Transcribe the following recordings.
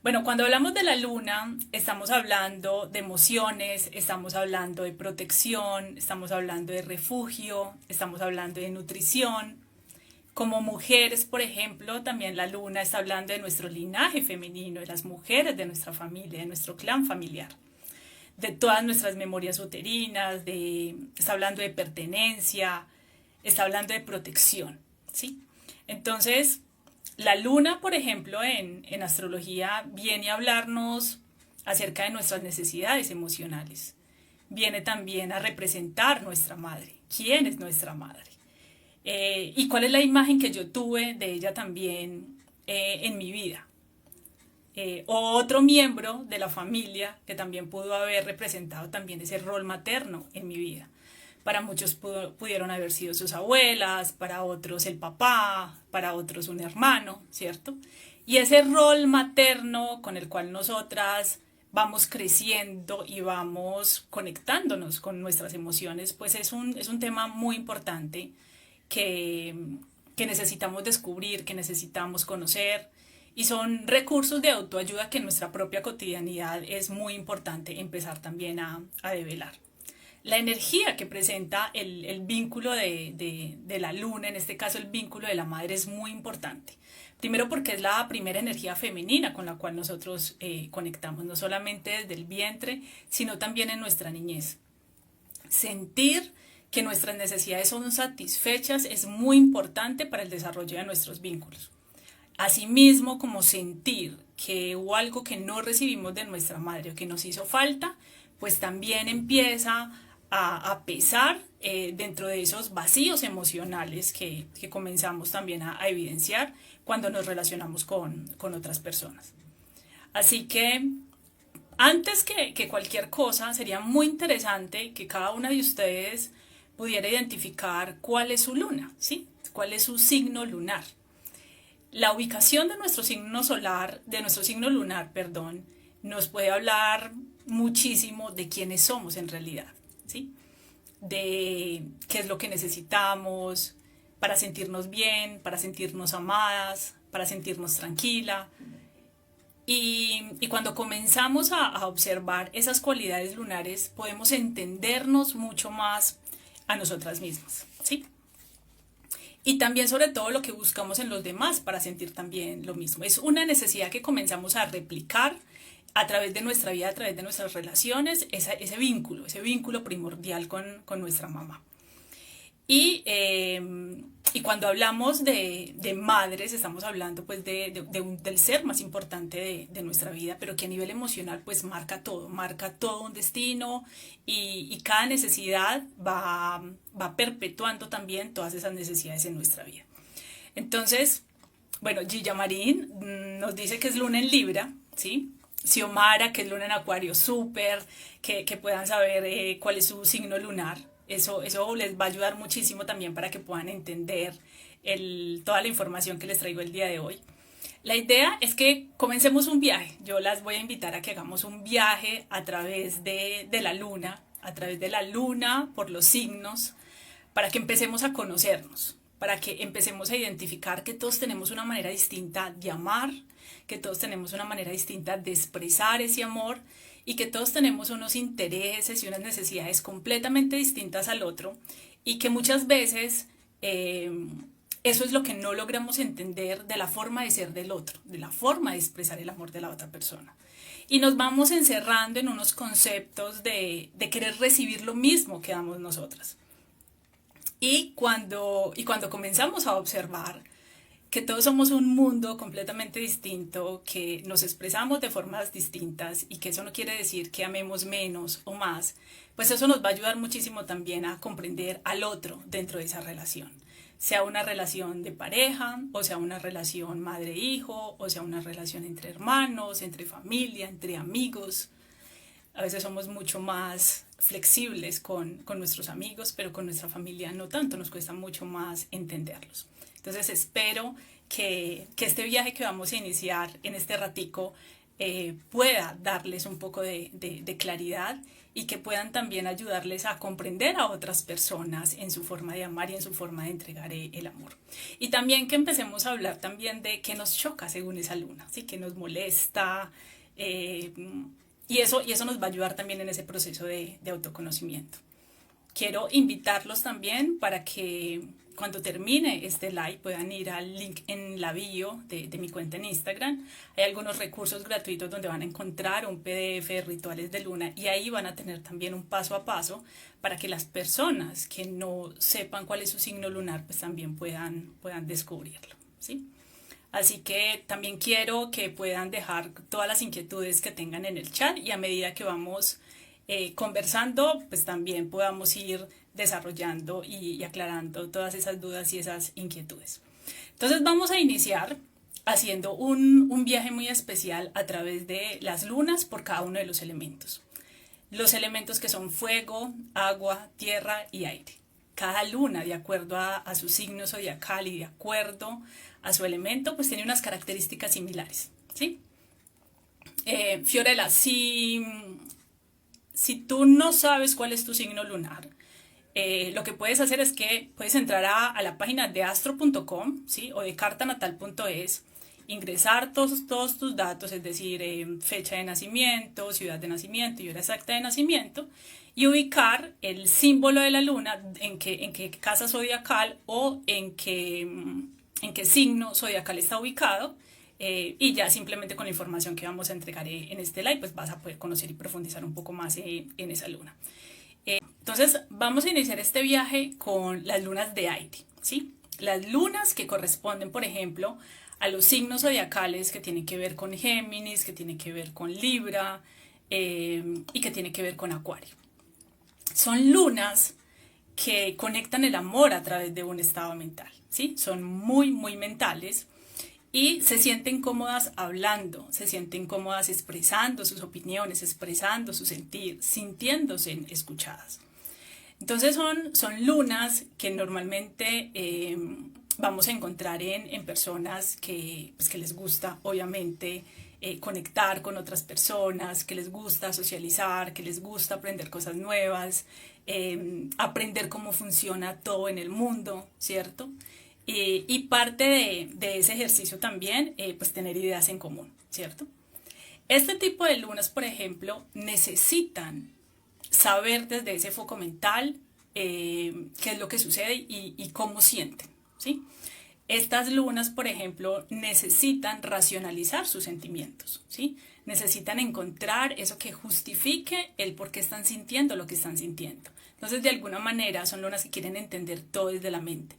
Bueno, cuando hablamos de la luna, estamos hablando de emociones, estamos hablando de protección, estamos hablando de refugio, estamos hablando de nutrición. Como mujeres, por ejemplo, también la luna está hablando de nuestro linaje femenino, de las mujeres de nuestra familia, de nuestro clan familiar, de todas nuestras memorias uterinas, está hablando de pertenencia, está hablando de protección, ¿sí? Entonces, la luna, por ejemplo, en astrología viene a hablarnos acerca de nuestras necesidades emocionales. Viene también a representar nuestra madre. ¿Quién es nuestra madre? Y cuál es la imagen que yo tuve de ella también en mi vida. O otro miembro de la familia que también pudo haber representado también ese rol materno en mi vida. Para muchos pudieron haber sido sus abuelas, para otros el papá, para otros un hermano, ¿cierto? Y ese rol materno con el cual nosotras vamos creciendo y vamos conectándonos con nuestras emociones, pues es un tema muy importante que, que necesitamos descubrir, que necesitamos conocer. Y son recursos de autoayuda que en nuestra propia cotidianidad es muy importante empezar también a develar. La energía que presenta el vínculo de la luna, en este caso el vínculo de la madre, es muy importante. Primero porque es la primera energía femenina con la cual nosotros conectamos, no solamente desde el vientre, sino también en nuestra niñez. Sentir que nuestras necesidades son satisfechas es muy importante para el desarrollo de nuestros vínculos. Asimismo, como sentir que hubo algo que no recibimos de nuestra madre o que nos hizo falta, pues también empieza a pesar dentro de esos vacíos emocionales que comenzamos también a evidenciar cuando nos relacionamos con otras personas. Así que antes que cualquier cosa, sería muy interesante que cada una de ustedes pudiera identificar cuál es su luna, ¿sí? ¿Cuál es su signo lunar? La ubicación de nuestro signo solar, de nuestro signo lunar, perdón, nos puede hablar muchísimo de quiénes somos en realidad, ¿sí? De qué es lo que necesitamos para sentirnos bien, para sentirnos amadas, para sentirnos tranquila. Y cuando comenzamos a observar esas cualidades lunares, podemos entendernos mucho más a nosotras mismas, ¿sí? Y también sobre todo lo que buscamos en los demás para sentir también lo mismo. Es una necesidad que comenzamos a replicar a través de nuestra vida, a través de nuestras relaciones, ese vínculo primordial con nuestra mamá. Y cuando hablamos de madres, estamos hablando pues del ser más importante de nuestra vida, pero que a nivel emocional pues marca todo un destino y cada necesidad va perpetuando también todas esas necesidades en nuestra vida. Entonces, bueno, Gilla Marín nos dice que es luna en Libra, ¿sí? Xiomara, que es luna en Acuario, súper, que puedan saber cuál es su signo lunar. Eso les va a ayudar muchísimo también para que puedan entender toda la información que les traigo el día de hoy. La idea es que comencemos un viaje. Yo las voy a invitar a que hagamos un viaje a través de la luna, a través de la luna, por los signos, para que empecemos a conocernos, para que empecemos a identificar que todos tenemos una manera distinta de amar, que todos tenemos una manera distinta de expresar ese amor y que todos tenemos unos intereses y unas necesidades completamente distintas al otro y que muchas veces eso es lo que no logramos entender de la forma de ser del otro, de la forma de expresar el amor de la otra persona. Y nos vamos encerrando en unos conceptos de querer recibir lo mismo que damos nosotras. Y cuando comenzamos a observar que todos somos un mundo completamente distinto, que nos expresamos de formas distintas y que eso no quiere decir que amemos menos o más, pues eso nos va a ayudar muchísimo también a comprender al otro dentro de esa relación. Sea una relación de pareja, o sea una relación madre-hijo, o sea una relación entre hermanos, entre familia, entre amigos. A veces somos mucho más flexibles con nuestros amigos, pero con nuestra familia no tanto, nos cuesta mucho más entenderlos. Entonces espero que este viaje que vamos a iniciar en este ratico pueda darles un poco de claridad y que puedan también ayudarles a comprender a otras personas en su forma de amar y en su forma de entregar el amor. Y también que empecemos a hablar también de qué nos choca según esa luna, ¿sí? Qué nos molesta, y eso nos va a ayudar también en ese proceso de autoconocimiento. Quiero invitarlos también para que cuando termine este live puedan ir al link en la bio de mi cuenta en Instagram. Hay algunos recursos gratuitos donde van a encontrar un PDF de rituales de luna y ahí van a tener también un paso a paso para que las personas que no sepan cuál es su signo lunar pues también puedan descubrirlo, ¿sí? Así que también quiero que puedan dejar todas las inquietudes que tengan en el chat y a medida que vamos conversando, pues también podamos ir desarrollando y aclarando todas esas dudas y esas inquietudes. Entonces vamos a iniciar haciendo un viaje muy especial a través de las lunas por cada uno de los elementos. Los elementos que son fuego, agua, tierra y aire. Cada luna, de acuerdo a su signo zodiacal y de acuerdo a su elemento, pues tiene unas características similares, ¿sí? Fiorella, si tú no sabes cuál es tu signo lunar, lo que puedes hacer es que puedes entrar a la página de astro.com, ¿sí? O de cartanatal.es, ingresar todos tus datos, es decir, fecha de nacimiento, ciudad de nacimiento y hora exacta de nacimiento, y ubicar el símbolo de la luna en qué casa zodiacal o en qué signo zodiacal está ubicado. Y ya simplemente con la información que vamos a entregar en este live, pues vas a poder conocer y profundizar un poco más en esa luna. Entonces vamos a iniciar este viaje con las lunas de aire, ¿sí? Las lunas que corresponden, por ejemplo, a los signos zodiacales que tienen que ver con Géminis, que tienen que ver con Libra y que tienen que ver con Acuario. Son lunas que conectan el amor a través de un estado mental, ¿sí? Son muy, muy mentales. Y se sienten cómodas hablando, se sienten cómodas expresando sus opiniones, expresando su sentir, sintiéndose escuchadas. Entonces son lunas que normalmente vamos a encontrar en personas pues que les gusta, obviamente, conectar con otras personas, que les gusta socializar, que les gusta aprender cosas nuevas, aprender cómo funciona todo en el mundo, ¿cierto? Y parte de ese ejercicio también, pues tener ideas en común, ¿cierto? Este tipo de lunas, por ejemplo, necesitan saber desde ese foco mental qué es lo que sucede y cómo sienten, ¿sí? Estas lunas, por ejemplo, necesitan racionalizar sus sentimientos, ¿sí? Necesitan encontrar eso que justifique el por qué están sintiendo lo que están sintiendo. Entonces, de alguna manera, son lunas que quieren entender todo desde la mente.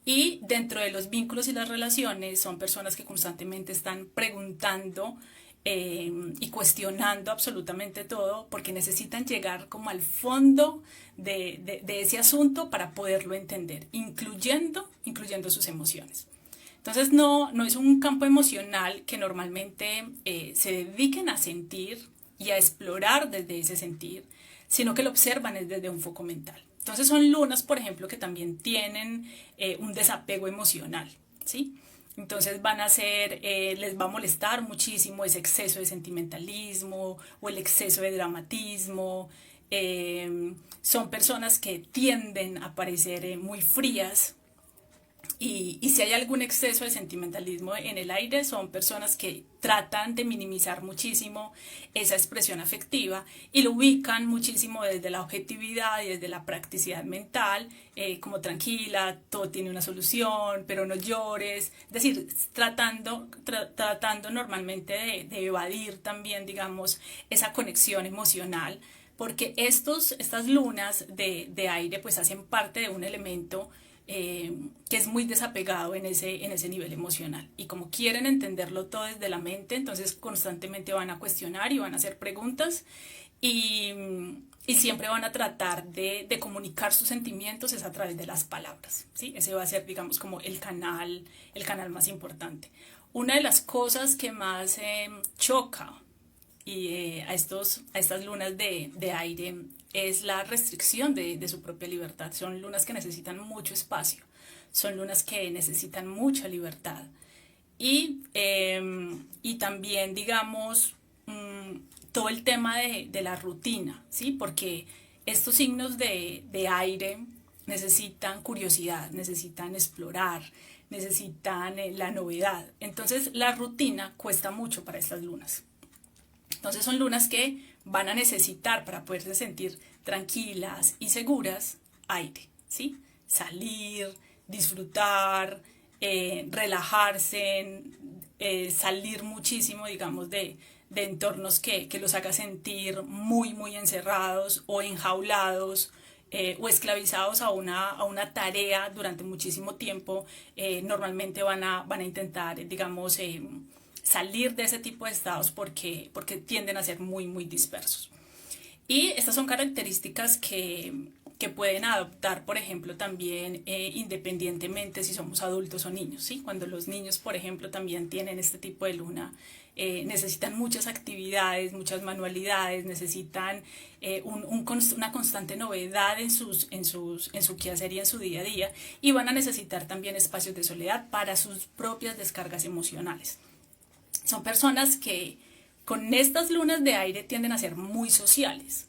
Y dentro de los vínculos y las relaciones son personas que constantemente están preguntando y cuestionando absolutamente todo porque necesitan llegar como al fondo de ese asunto para poderlo entender, incluyendo sus emociones. Entonces no es un campo emocional que normalmente se dediquen a sentir y a explorar desde ese sentir, sino que lo observan desde un foco mental. Entonces son lunas, por ejemplo, que también tienen un desapego emocional, ¿sí? Entonces les va a molestar muchísimo ese exceso de sentimentalismo o el exceso de dramatismo. Son personas que tienden a parecer muy frías. Y si hay algún exceso de sentimentalismo en el aire, son personas que tratan de minimizar muchísimo esa expresión afectiva y lo ubican muchísimo desde la objetividad y desde la practicidad mental, como tranquila, todo tiene una solución, pero no llores. Es decir, tratando normalmente de evadir también, digamos, esa conexión emocional, porque estas lunas de aire pues hacen parte de un elemento que es muy desapegado en ese nivel emocional. Y como quieren entenderlo todo desde la mente, entonces constantemente van a cuestionar y van a hacer preguntas y siempre van a tratar de comunicar sus sentimientos es a través de las palabras, ¿sí? Ese va a ser, digamos, como el canal más importante. Una de las cosas que más choca a estas lunas de aire es la restricción de su propia libertad. Son lunas que necesitan mucho espacio, son lunas que necesitan mucha libertad y también, digamos, todo el tema de la rutina, ¿sí? Porque estos signos de aire necesitan curiosidad, necesitan explorar, necesitan la novedad. Entonces la rutina cuesta mucho para estas lunas. Entonces son lunas que van a necesitar para poderse sentir tranquilas y seguras aire, ¿sí? Salir, disfrutar, relajarse, salir muchísimo, digamos, de entornos que los haga sentir muy, muy encerrados o enjaulados o esclavizados a una tarea durante muchísimo tiempo. Normalmente van a intentar, digamos, salir de ese tipo de estados porque tienden a ser muy, muy dispersos. Y estas son características que pueden adoptar, por ejemplo, también independientemente si somos adultos o niños, ¿sí? Cuando los niños, por ejemplo, también tienen este tipo de luna, necesitan muchas actividades, muchas manualidades, necesitan una constante novedad en su quehacer y en su día a día, y van a necesitar también espacios de soledad para sus propias descargas emocionales. Son personas que con estas lunas de aire tienden a ser muy sociales,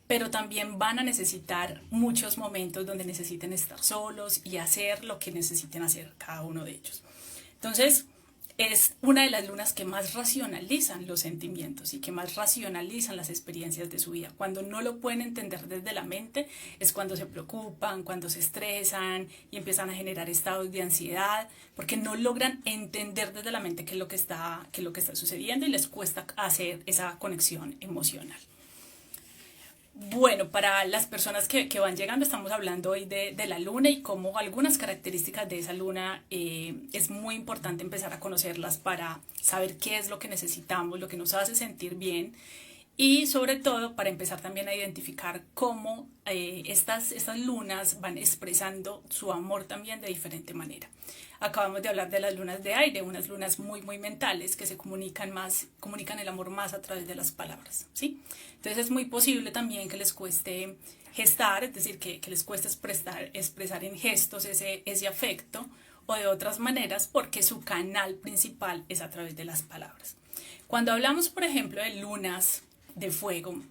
pero también van a necesitar muchos momentos donde necesiten estar solos y hacer lo que necesiten hacer cada uno de ellos. Entonces, es una de las lunas que más racionalizan los sentimientos y que más racionalizan las experiencias de su vida. Cuando no lo pueden entender desde la mente es cuando se preocupan, cuando se estresan y empiezan a generar estados de ansiedad, porque no logran entender desde la mente qué es lo que está sucediendo y les cuesta hacer esa conexión emocional. Bueno, para las personas que van llegando, estamos hablando hoy de la luna y cómo algunas características de esa luna es muy importante empezar a conocerlas para saber qué es lo que necesitamos, lo que nos hace sentir bien y sobre todo para empezar también a identificar cómo estas lunas van expresando su amor también de diferente manera. Acabamos de hablar de las lunas de aire, unas lunas muy, muy mentales que se comunican el amor más a través de las palabras, ¿sí? Entonces es muy posible también que les cueste gestar, es decir, que les cueste expresar en gestos ese afecto o de otras maneras porque su canal principal es a través de las palabras. Cuando hablamos, por ejemplo, de lunas de fuego,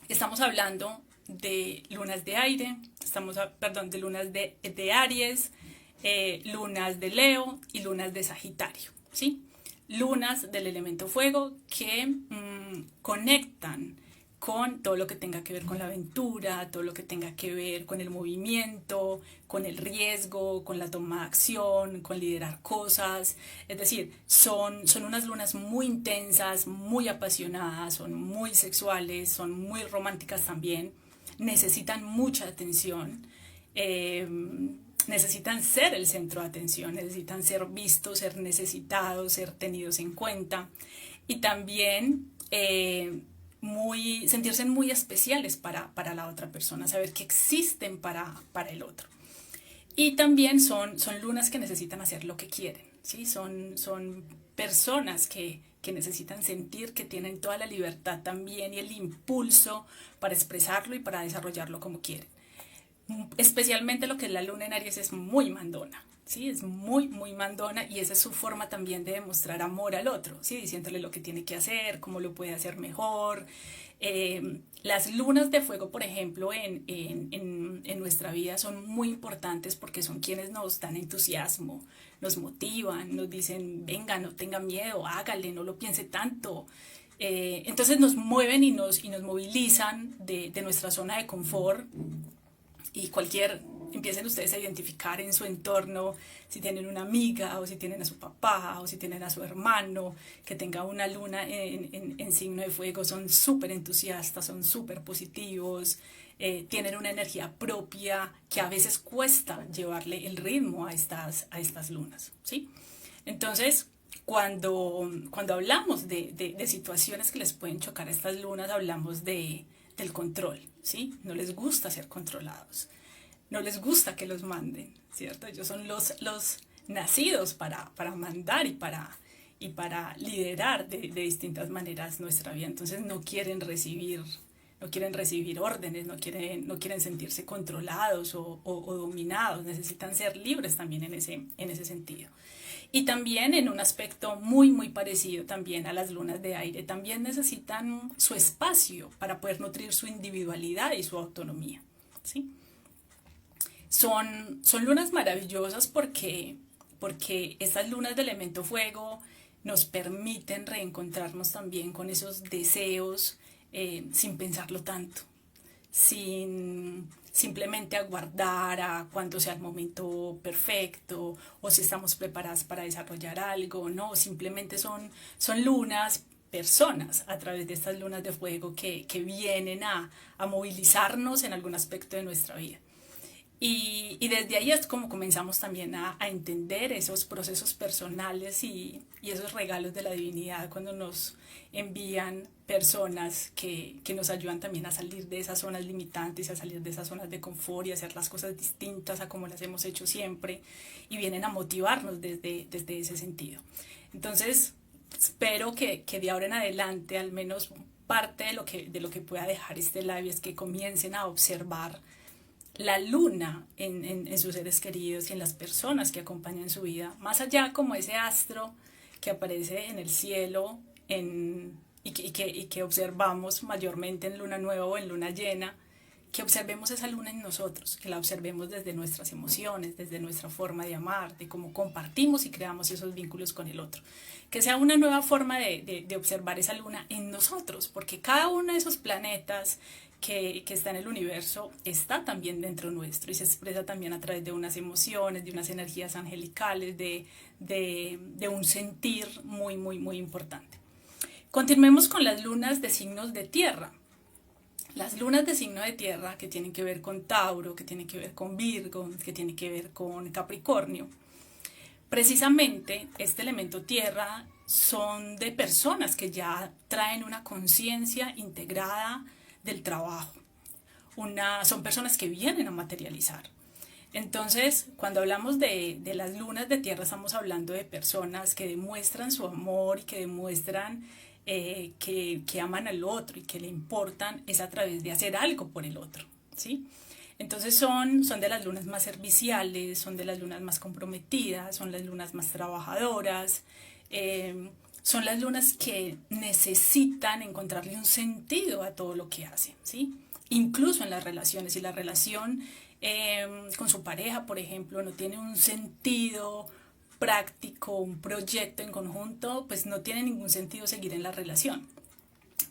estamos hablando de lunas de aire, de lunas de Aries, lunas de Leo y lunas de Sagitario, ¿sí? Lunas del elemento fuego que conectan con todo lo que tenga que ver con la aventura, todo lo que tenga que ver con el movimiento, con el riesgo, con la toma de acción, con liderar cosas. Es decir, son unas lunas muy intensas, muy apasionadas, son muy sexuales, son muy románticas también, necesitan mucha atención. Necesitan ser el centro de atención, necesitan ser vistos, ser necesitados, ser tenidos en cuenta y también sentirse muy especiales para la otra persona, saber que existen para el otro. Y también son lunas que necesitan hacer lo que quieren, ¿sí? Son personas que necesitan sentir que tienen toda la libertad también y el impulso para expresarlo y para desarrollarlo como quieren. Especialmente lo que es la luna en Aries es muy mandona, ¿sí? Es muy, muy mandona y esa es su forma también de demostrar amor al otro, ¿sí? Diciéndole lo que tiene que hacer, cómo lo puede hacer mejor. Las lunas de fuego, por ejemplo, en nuestra vida son muy importantes porque son quienes nos dan entusiasmo, nos motivan, nos dicen, venga, no tenga miedo, hágale, no lo piense tanto. Entonces nos mueven y nos movilizan de nuestra zona de confort. Y empiecen ustedes a identificar en su entorno si tienen una amiga o si tienen a su papá o si tienen a su hermano que tenga una luna en signo de fuego, son súper entusiastas, son súper positivos, tienen una energía propia que a veces cuesta llevarle el ritmo a estas lunas, ¿sí? Entonces, cuando hablamos de situaciones que les pueden chocar a estas lunas, hablamos del control, ¿sí? No les gusta ser controlados, no les gusta que los manden, ¿cierto? Ellos son los nacidos para mandar y para liderar de distintas maneras nuestra vida. Entonces no quieren recibir órdenes, no quieren sentirse controlados o dominados, necesitan ser libres también en ese sentido. Y también en un aspecto muy, muy parecido también a las lunas de aire, también necesitan su espacio para poder nutrir su individualidad y su autonomía, ¿sí? Son lunas maravillosas porque estas lunas de elemento fuego nos permiten reencontrarnos también con esos deseos sin pensarlo tanto, sin simplemente aguardar a cuando sea el momento perfecto o si estamos preparadas para desarrollar algo, no, simplemente son lunas, personas a través de estas lunas de fuego que vienen a movilizarnos en algún aspecto de nuestra vida. Y desde ahí es como comenzamos también a entender esos procesos personales y esos regalos de la divinidad cuando nos envían personas que nos ayudan también a salir de esas zonas limitantes, a salir de esas zonas de confort y a hacer las cosas distintas a como las hemos hecho siempre y vienen a motivarnos desde ese sentido. Entonces, espero que de ahora en adelante, al menos parte de lo que pueda dejar este live es que comiencen a observar la luna en sus seres queridos y en las personas que acompañan su vida, más allá como ese astro que aparece en el cielo y que observamos mayormente en luna nueva o en luna llena, que observemos esa luna en nosotros, que la observemos desde nuestras emociones, desde nuestra forma de amar, de cómo compartimos y creamos esos vínculos con el otro. Que sea una nueva forma de observar esa luna en nosotros, porque cada uno de esos planetas que está en el universo está también dentro nuestro y se expresa también a través de unas emociones, de unas energías angelicales, de un sentir muy, muy, muy importante. Continuemos con las lunas de signos de tierra. Las lunas de signo de tierra que tienen que ver con Tauro, que tienen que ver con Virgo, que tienen que ver con Capricornio. Precisamente este elemento tierra son de personas que ya traen una conciencia integrada del trabajo. Son personas que vienen a materializar. Entonces, cuando hablamos de las lunas de tierra, estamos hablando de personas que demuestran su amor y que demuestran que aman al otro y que le importan es a través de hacer algo por el otro, ¿sí? Entonces son de las lunas más serviciales, son de las lunas más comprometidas, son las lunas más trabajadoras, son las lunas que necesitan encontrarle un sentido a todo lo que hacen, ¿sí? Incluso en las relaciones, si la relación con su pareja, por ejemplo, no tiene un sentido práctico, un proyecto en conjunto, pues no tiene ningún sentido seguir en la relación.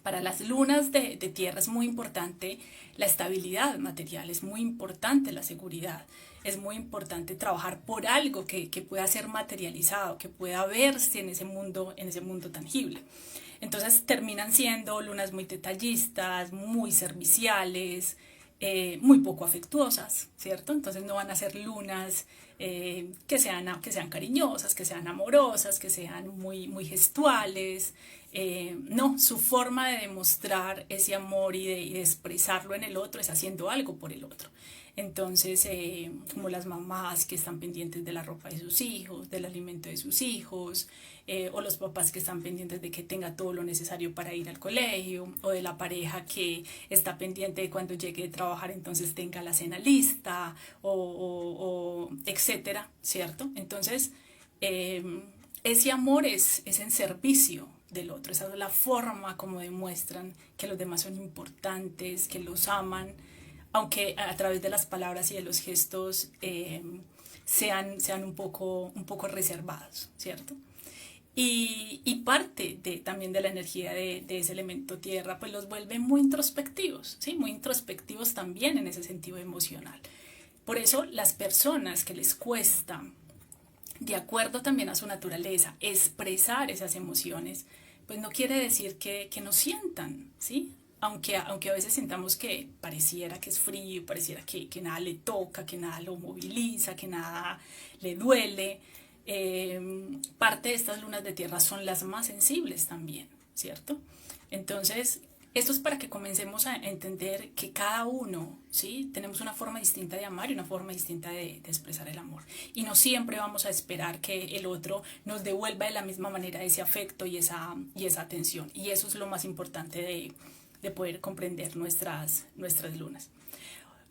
Para las lunas de tierra es muy importante la estabilidad material, es muy importante la seguridad, es muy importante trabajar por algo que pueda ser materializado, que pueda verse en ese mundo tangible. Entonces terminan siendo lunas muy detallistas, muy serviciales, muy poco afectuosas, ¿cierto? Entonces no van a ser lunas que sean cariñosas, que sean amorosas, que sean muy, muy gestuales. No, su forma de demostrar ese amor y de expresarlo en el otro es haciendo algo por el otro. Entonces, como las mamás que están pendientes de la ropa de sus hijos, del alimento de sus hijos, o los papás que están pendientes de que tenga todo lo necesario para ir al colegio, o de la pareja que está pendiente de cuando llegue de trabajar entonces tenga la cena lista, o etcétera, ¿cierto? Entonces, ese amor es en servicio del otro, esa es la forma como demuestran que los demás son importantes, que los aman, aunque a través de las palabras y de los gestos sean un poco reservados, ¿cierto? Y parte también de la energía de ese elemento tierra, pues los vuelve muy introspectivos, ¿sí? Muy introspectivos también en ese sentido emocional. Por eso las personas que les cuesta, de acuerdo también a su naturaleza, expresar esas emociones, pues no quiere decir que no sientan, ¿sí? Aunque a veces sintamos que pareciera que es frío, pareciera que nada le toca, que nada lo moviliza, que nada le duele, parte de estas lunas de tierra son las más sensibles también, ¿cierto? Entonces, esto es para que comencemos a entender que cada uno, ¿sí? Tenemos una forma distinta de amar y una forma distinta de expresar el amor. Y no siempre vamos a esperar que el otro nos devuelva de la misma manera ese afecto y esa atención. Y eso es lo más importante de poder comprender nuestras lunas.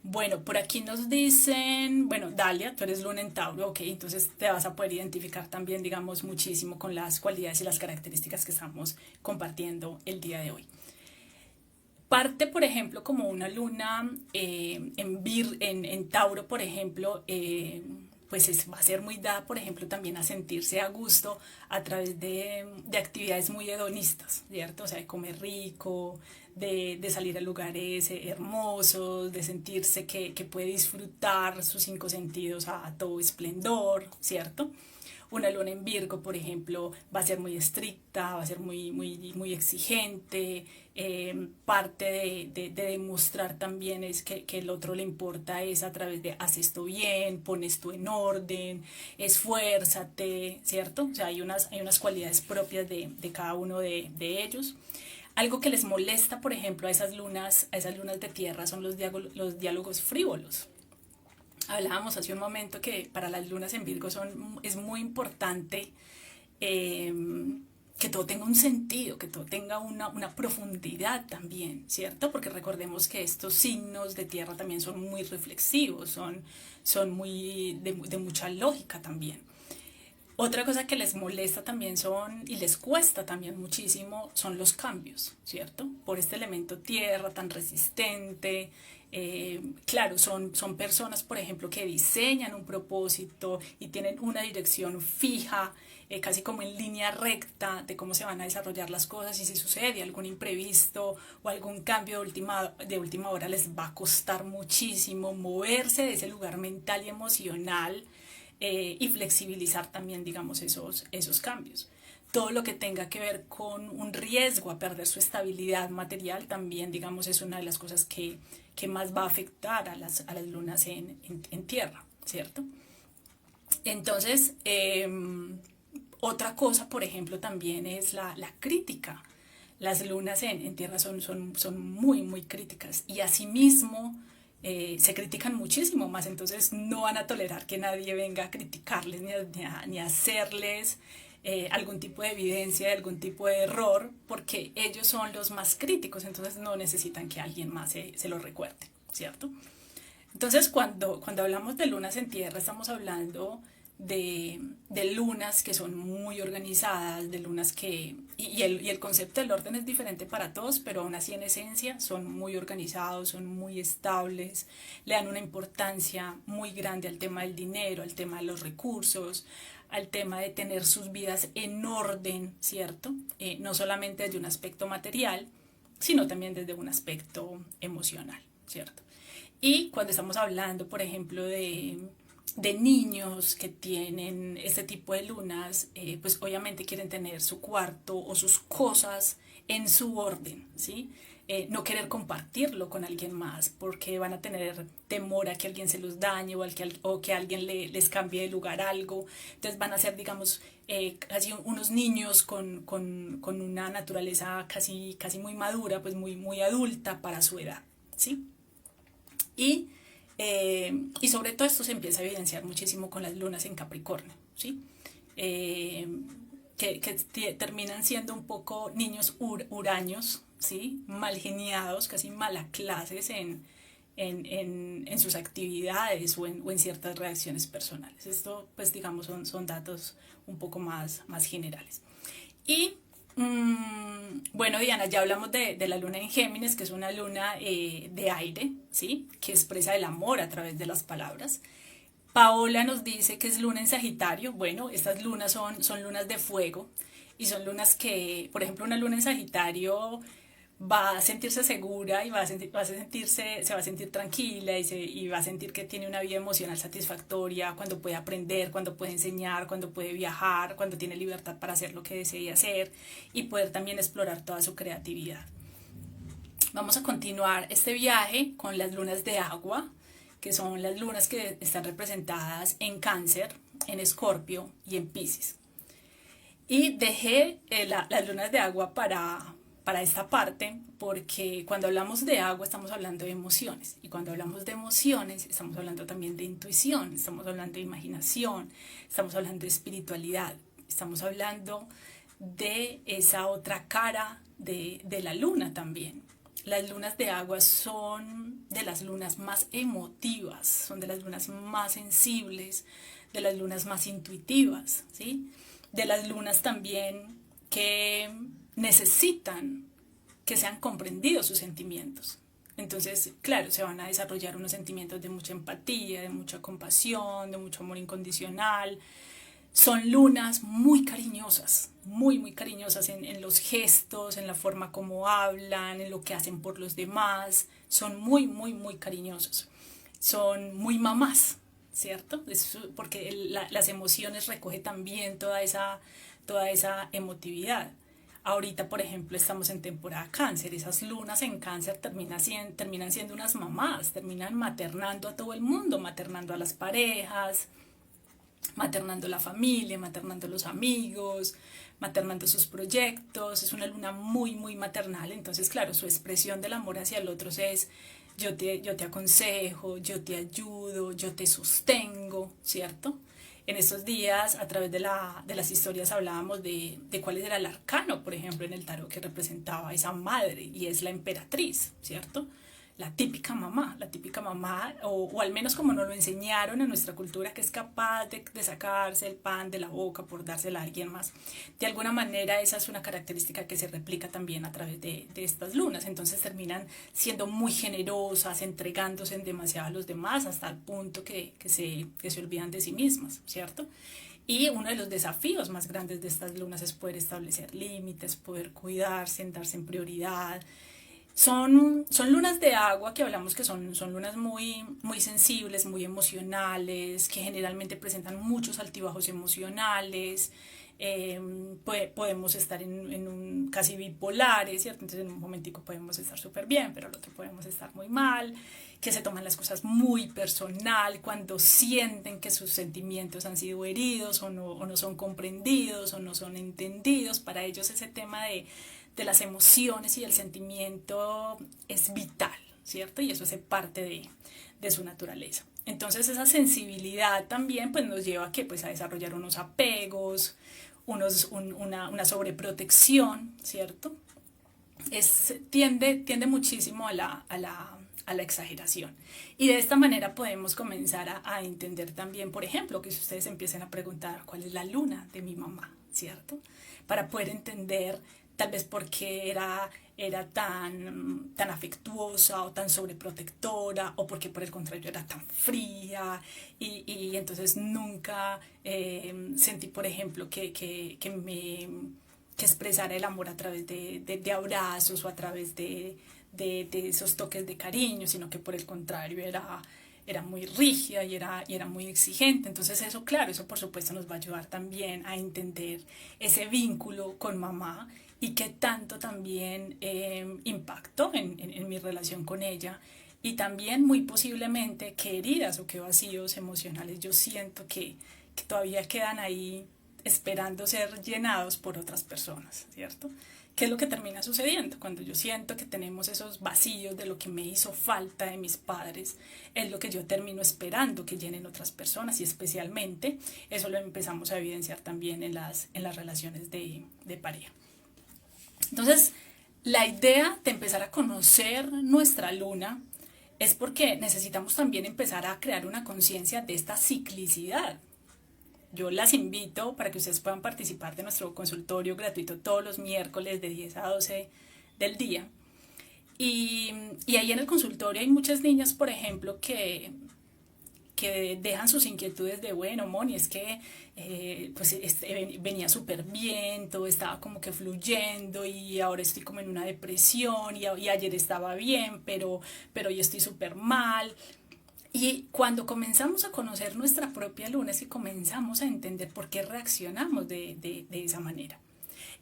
Bueno, por aquí nos dicen, bueno, Dalia, tú eres luna en Tauro, ok, entonces te vas a poder identificar también, digamos, muchísimo con las cualidades y las características que estamos compartiendo el día de hoy. Parte, por ejemplo, como una luna en Tauro, por ejemplo, pues va a ser muy dada, por ejemplo, también a sentirse a gusto a través de actividades muy hedonistas, ¿cierto? O sea, de comer rico, de salir a lugares hermosos, de sentirse que puede disfrutar sus cinco sentidos a todo esplendor, ¿cierto? Una luna en Virgo, por ejemplo, va a ser muy estricta, va a ser muy exigente. Parte de demostrar también es que el otro le importa es a través de haz esto bien, pon esto en orden, esfuérzate, ¿cierto? O sea, hay unas cualidades propias de cada uno de ellos. Algo que les molesta, por ejemplo, a esas lunas de tierra son los diálogos frívolos. Hablábamos hace un momento que para las lunas en Virgo es muy importante eh, que todo tenga un sentido, que todo tenga una profundidad también, ¿cierto? Porque recordemos que estos signos de tierra también son muy reflexivos, son muy de mucha lógica también. Otra cosa que les molesta también y les cuesta también muchísimo son los cambios, ¿cierto? Por este elemento tierra tan resistente. Claro, son personas, por ejemplo, que diseñan un propósito y tienen una dirección fija, casi como en línea recta de cómo se van a desarrollar las cosas, y si sucede algún imprevisto o algún cambio de última hora les va a costar muchísimo moverse de ese lugar mental y emocional, y flexibilizar también, digamos, esos cambios. Todo lo que tenga que ver con un riesgo a perder su estabilidad material también, digamos, es una de las cosas que más va a afectar a las lunas en tierra, ¿cierto? Entonces, otra cosa, por ejemplo, también es la crítica. Las lunas en tierra son muy críticas, y asimismo se critican muchísimo más, entonces no van a tolerar que nadie venga a criticarles ni a hacerles algún tipo de evidencia de algún tipo de error, porque ellos son los más críticos, entonces no necesitan que alguien más se lo recuerde, ¿cierto? Entonces, cuando hablamos de lunas en tierra, estamos hablando de lunas que son muy organizadas, de lunas y el concepto del orden es diferente para todos, pero aún así en esencia son muy organizados, son muy estables, le dan una importancia muy grande al tema del dinero, al tema de los recursos, al tema de tener sus vidas en orden, ¿cierto? No solamente desde un aspecto material, sino también desde un aspecto emocional, ¿cierto? Y cuando estamos hablando, por ejemplo, de niños que tienen este tipo de lunas, pues obviamente quieren tener su cuarto o sus cosas en su orden, ¿sí? No querer compartirlo con alguien más porque van a tener temor a que alguien se los dañe o que alguien les cambie de lugar algo. Entonces van a ser, digamos, casi unos niños con una naturaleza casi muy madura, pues muy adulta para su edad, ¿sí? Y sobre todo esto se empieza a evidenciar muchísimo con las lunas en Capricornio, ¿sí? Eh, que terminan siendo un poco niños huraños, ¿sí? Mal geniados, casi mala clases en sus actividades o en ciertas reacciones personales. Esto, pues digamos, son datos un poco más generales. Y bueno, Diana, ya hablamos de la luna en Géminis, que es una luna de aire, ¿sí? Que expresa el amor a través de las palabras. Paola nos dice que es luna en Sagitario. Bueno, estas lunas son lunas de fuego, y son lunas que, por ejemplo, una luna en Sagitario va a sentirse segura y se va a sentir tranquila, y va a sentir que tiene una vida emocional satisfactoria cuando puede aprender, cuando puede enseñar, cuando puede viajar, cuando tiene libertad para hacer lo que desee hacer y poder también explorar toda su creatividad. Vamos a continuar este viaje con las lunas de agua, que son las lunas que están representadas en Cáncer, en Escorpio y en Piscis. Y dejé las lunas de agua para esta parte, porque cuando hablamos de agua estamos hablando de emociones, y cuando hablamos de emociones estamos hablando también de intuición, estamos hablando de imaginación, estamos hablando de espiritualidad, estamos hablando de esa otra cara de la luna también. las lunas de agua son de las lunas más emotivas, son de las lunas más sensibles, de las lunas más intuitivas, ¿sí? De las lunas también que necesitan que sean comprendidos sus sentimientos. Entonces, claro, se van a desarrollar unos sentimientos de mucha empatía, de mucha compasión, de mucho amor incondicional. Son lunas muy cariñosas, muy cariñosas en los gestos, en la forma como hablan, en lo que hacen por los demás. Son muy cariñosos. Son muy mamás, ¿cierto? Porque las emociones recoge también toda esa emotividad. Ahorita, por ejemplo, estamos en temporada cáncer. Esas lunas en cáncer terminan siendo unas mamás, terminan maternando a todo el mundo, maternando a las parejas, maternando la familia, maternando los amigos, maternando sus proyectos. Es una luna muy maternal. Entonces, claro, su expresión del amor hacia el otro es yo te aconsejo, yo te ayudo, yo te sostengo, ¿cierto? En estos días, a través de las historias, hablábamos de cuál era el arcano, por ejemplo, en el tarot que representaba a esa madre, y es la emperatriz, ¿cierto? La típica mamá, o al menos como nos lo enseñaron en nuestra cultura, que es capaz de sacarse el pan de la boca por dársela a alguien más. De alguna manera esa es una característica que se replica también a través de estas lunas. Entonces terminan siendo muy generosas, entregándose en demasiado a los demás, hasta el punto que se olvidan de sí mismas, ¿cierto? Y uno de los desafíos más grandes de estas lunas es poder establecer límites, poder cuidarse, darse en prioridad. Son lunas de agua que hablamos que son lunas muy sensibles, muy emocionales, que generalmente presentan muchos altibajos emocionales. Podemos estar en un casi bipolares, ¿cierto? Entonces en un momentico podemos estar súper bien, pero al otro podemos estar muy mal, que se toman las cosas muy personal, cuando sienten que sus sentimientos han sido heridos o no son comprendidos o no son entendidos. Para ellos ese tema de las emociones y el sentimiento es vital, ¿cierto? Y eso hace parte de su naturaleza. Entonces esa sensibilidad también pues, nos lleva a desarrollar unos apegos, una sobreprotección, ¿cierto? Tiende muchísimo a la exageración. Y de esta manera podemos comenzar a entender también, por ejemplo, que si ustedes empiecen a preguntar cuál es la luna de mi mamá, ¿cierto? Para poder entender tal vez por qué era tan afectuosa o tan sobreprotectora, o porque por el contrario era tan fría, y entonces nunca sentí, por ejemplo, que expresara el amor a través de abrazos o a través de esos toques de cariño, sino que por el contrario era muy rígida y era muy exigente. Entonces eso, claro, eso por supuesto nos va a ayudar también a entender ese vínculo con mamá y qué tanto también impactó en mi relación con ella, y también muy posiblemente qué heridas o qué vacíos emocionales yo siento que todavía quedan ahí esperando ser llenados por otras personas, ¿cierto? ¿Qué es lo que termina sucediendo? Cuando yo siento que tenemos esos vacíos de lo que me hizo falta de mis padres, es lo que yo termino esperando que llenen otras personas, y especialmente eso lo empezamos a evidenciar también en las relaciones de pareja. Entonces, la idea de empezar a conocer nuestra luna es porque necesitamos también empezar a crear una conciencia de esta ciclicidad. Yo las invito para que ustedes puedan participar de nuestro consultorio gratuito todos los miércoles de 10 a 12 del día. Y ahí en el consultorio hay muchas niñas, por ejemplo, que dejan sus inquietudes de, bueno, Moni, es que venía súper bien, todo estaba como que fluyendo, y ahora estoy como en una depresión, y ayer estaba bien, pero hoy estoy súper mal. Y cuando comenzamos a conocer nuestra propia luna es que comenzamos a entender por qué reaccionamos de esa manera.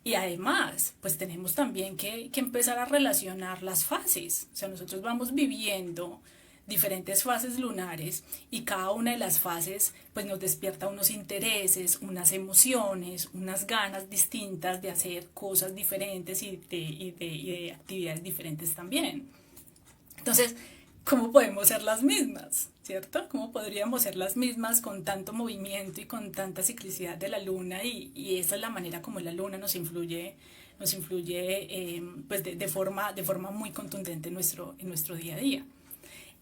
Y además, pues tenemos también que empezar a relacionar las fases. O sea, nosotros vamos viviendo diferentes fases lunares, y cada una de las fases pues nos despierta unos intereses, unas emociones, unas ganas distintas de hacer cosas diferentes y de actividades diferentes también. Entonces, ¿cómo podemos ser las mismas? ¿Cierto? ¿Cómo podríamos ser las mismas con tanto movimiento y con tanta ciclicidad de la luna? Y esa es la manera como la luna nos influye nos influye pues de forma muy contundente en nuestro día a día.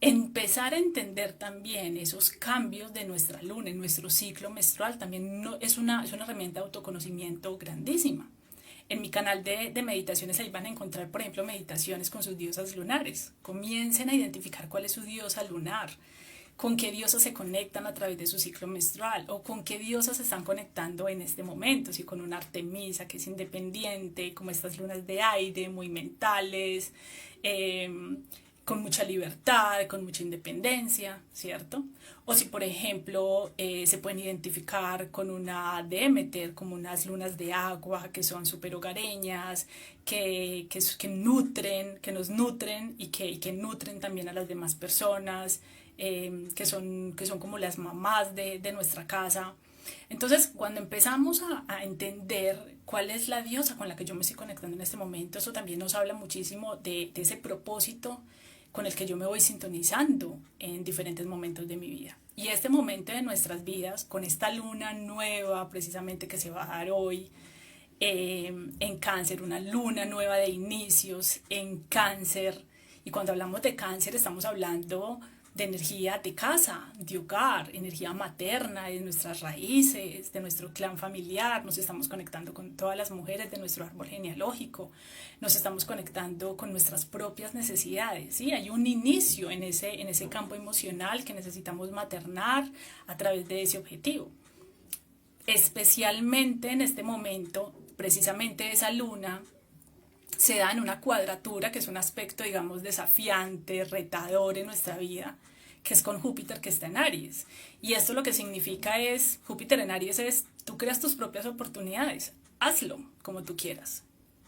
Empezar a entender también esos cambios de nuestra luna, en nuestro ciclo menstrual, también es una herramienta de autoconocimiento grandísima. En mi canal de meditaciones ahí van a encontrar, por ejemplo, meditaciones con sus diosas lunares. Comiencen a identificar cuál es su diosa lunar, con qué diosas se conectan a través de su ciclo menstrual o con qué diosas se están conectando en este momento, si con una Artemisa que es independiente, como estas lunas de aire, muy mentales, con mucha libertad, con mucha independencia, ¿cierto? O si, por ejemplo, se pueden identificar con una Demeter, como unas lunas de agua que son súper hogareñas, que nutren, que nos nutren y que nutren también a las demás personas, que son como las mamás de nuestra casa. Entonces, cuando empezamos a entender cuál es la diosa con la que yo me estoy conectando en este momento, eso también nos habla muchísimo de ese propósito con el que yo me voy sintonizando en diferentes momentos de mi vida. Y este momento de nuestras vidas, con esta luna nueva precisamente que se va a dar hoy, en Cáncer, una luna nueva de inicios en Cáncer. Y cuando hablamos de Cáncer estamos hablando de energía de casa, de hogar, energía materna, de nuestras raíces, de nuestro clan familiar. Nos estamos conectando con todas las mujeres de nuestro árbol genealógico, nos estamos conectando con nuestras propias necesidades, ¿sí? Hay un inicio en ese campo emocional que necesitamos maternar a través de ese objetivo. Especialmente en este momento, precisamente esa luna se da en una cuadratura, que es un aspecto, digamos, desafiante, retador en nuestra vida, que es con Júpiter, que está en Aries. Y esto lo que significa es, Júpiter en Aries es, tú creas tus propias oportunidades, hazlo como tú quieras,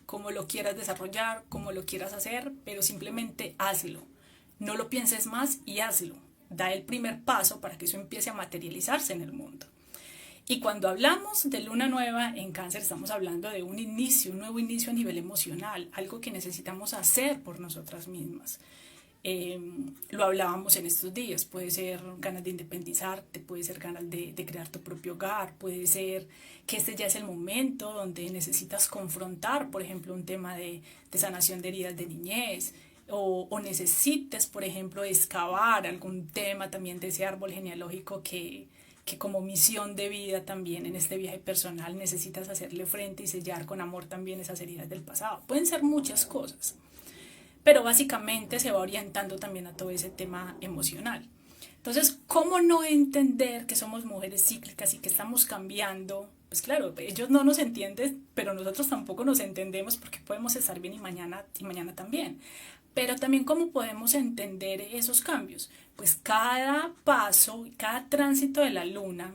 como lo quieras desarrollar, como lo quieras hacer, pero simplemente hazlo. No lo pienses más y hazlo. Da el primer paso para que eso empiece a materializarse en el mundo. Y cuando hablamos de luna nueva en Cáncer, estamos hablando de un inicio, un nuevo inicio a nivel emocional, algo que necesitamos hacer por nosotras mismas. Lo hablábamos en estos días, puede ser ganas de independizarte, puede ser ganas de crear tu propio hogar, puede ser que este ya es el momento donde necesitas confrontar, por ejemplo, un tema de sanación de heridas de niñez, o necesites, por ejemplo, excavar algún tema también de ese árbol genealógico que como misión de vida también en este viaje personal necesitas hacerle frente y sellar con amor también esas heridas del pasado. Pueden ser muchas cosas, pero básicamente se va orientando también a todo ese tema emocional. Entonces, ¿cómo no entender que somos mujeres cíclicas y que estamos cambiando? Pues claro, ellos no nos entienden, pero nosotros tampoco nos entendemos porque podemos estar bien y mañana también. Pero también cómo podemos entender esos cambios. Pues cada paso, cada tránsito de la luna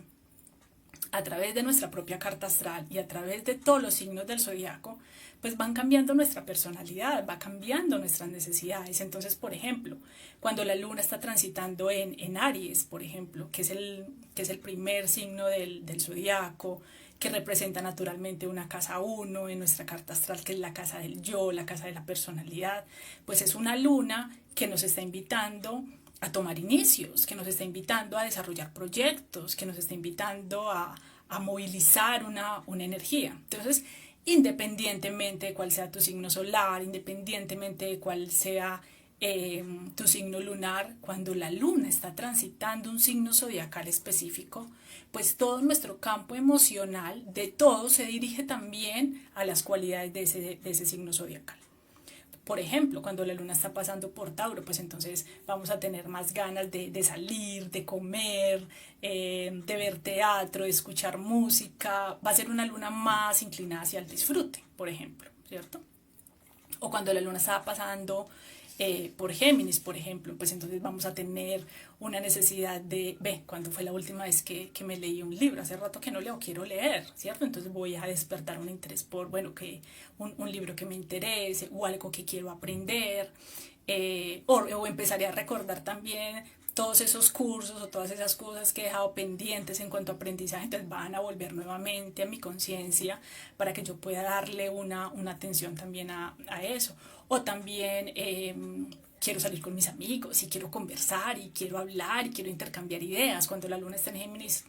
a través de nuestra propia carta astral y a través de todos los signos del zodiaco, pues van cambiando nuestra personalidad, va cambiando nuestras necesidades. Entonces, por ejemplo, cuando la luna está transitando en Aries, por ejemplo, que es el primer signo del zodiaco, que representa naturalmente una casa 1 en nuestra carta astral, que es la casa del yo, la casa de la personalidad, pues es una luna que nos está invitando a tomar inicios, que nos está invitando a desarrollar proyectos, que nos está invitando a movilizar una energía. Entonces, independientemente de cuál sea tu signo solar, independientemente de cuál sea tu signo lunar, cuando la luna está transitando un signo zodiacal específico, pues todo nuestro campo emocional de todo se dirige también a las cualidades de ese signo zodiacal. Por ejemplo, cuando la luna está pasando por Tauro, pues entonces vamos a tener más ganas de salir, de comer, de ver teatro, de escuchar música. Va a ser una luna más inclinada hacia el disfrute, por ejemplo, ¿cierto? O cuando la luna está pasando por Géminis, por ejemplo, pues entonces vamos a tener una necesidad cuando fue la última vez que me leí un libro, hace rato que no leo, quiero leer, ¿cierto? Entonces voy a despertar un interés por, que un libro que me interese o algo que quiero aprender, o empezaré a recordar también todos esos cursos o todas esas cosas que he dejado pendientes en cuanto a aprendizaje, entonces van a volver nuevamente a mi conciencia para que yo pueda darle una atención también a eso. O también quiero salir con mis amigos y quiero conversar y quiero hablar y quiero intercambiar ideas. Cuando la luna está en Géminis,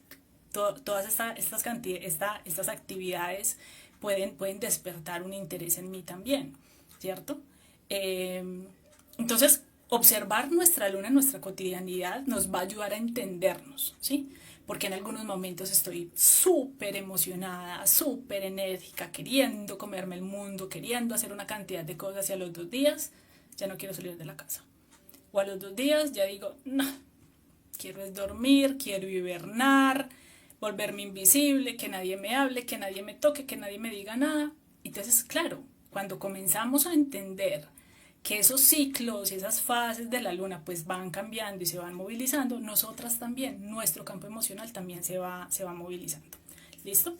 todas estas actividades pueden despertar un interés en mí también, ¿cierto? Entonces, observar nuestra luna en nuestra cotidianidad nos va a ayudar a entendernos, ¿sí? Porque en algunos momentos estoy súper emocionada, súper enérgica, queriendo comerme el mundo, queriendo hacer una cantidad de cosas y a los 2 días ya no quiero salir de la casa. O a los 2 días ya digo, no, quiero es dormir, quiero hibernar, volverme invisible, que nadie me hable, que nadie me toque, que nadie me diga nada. Entonces, claro, cuando comenzamos a entender que esos ciclos y esas fases de la luna pues van cambiando y se van movilizando, nosotras también, nuestro campo emocional también se va movilizando. ¿Listo?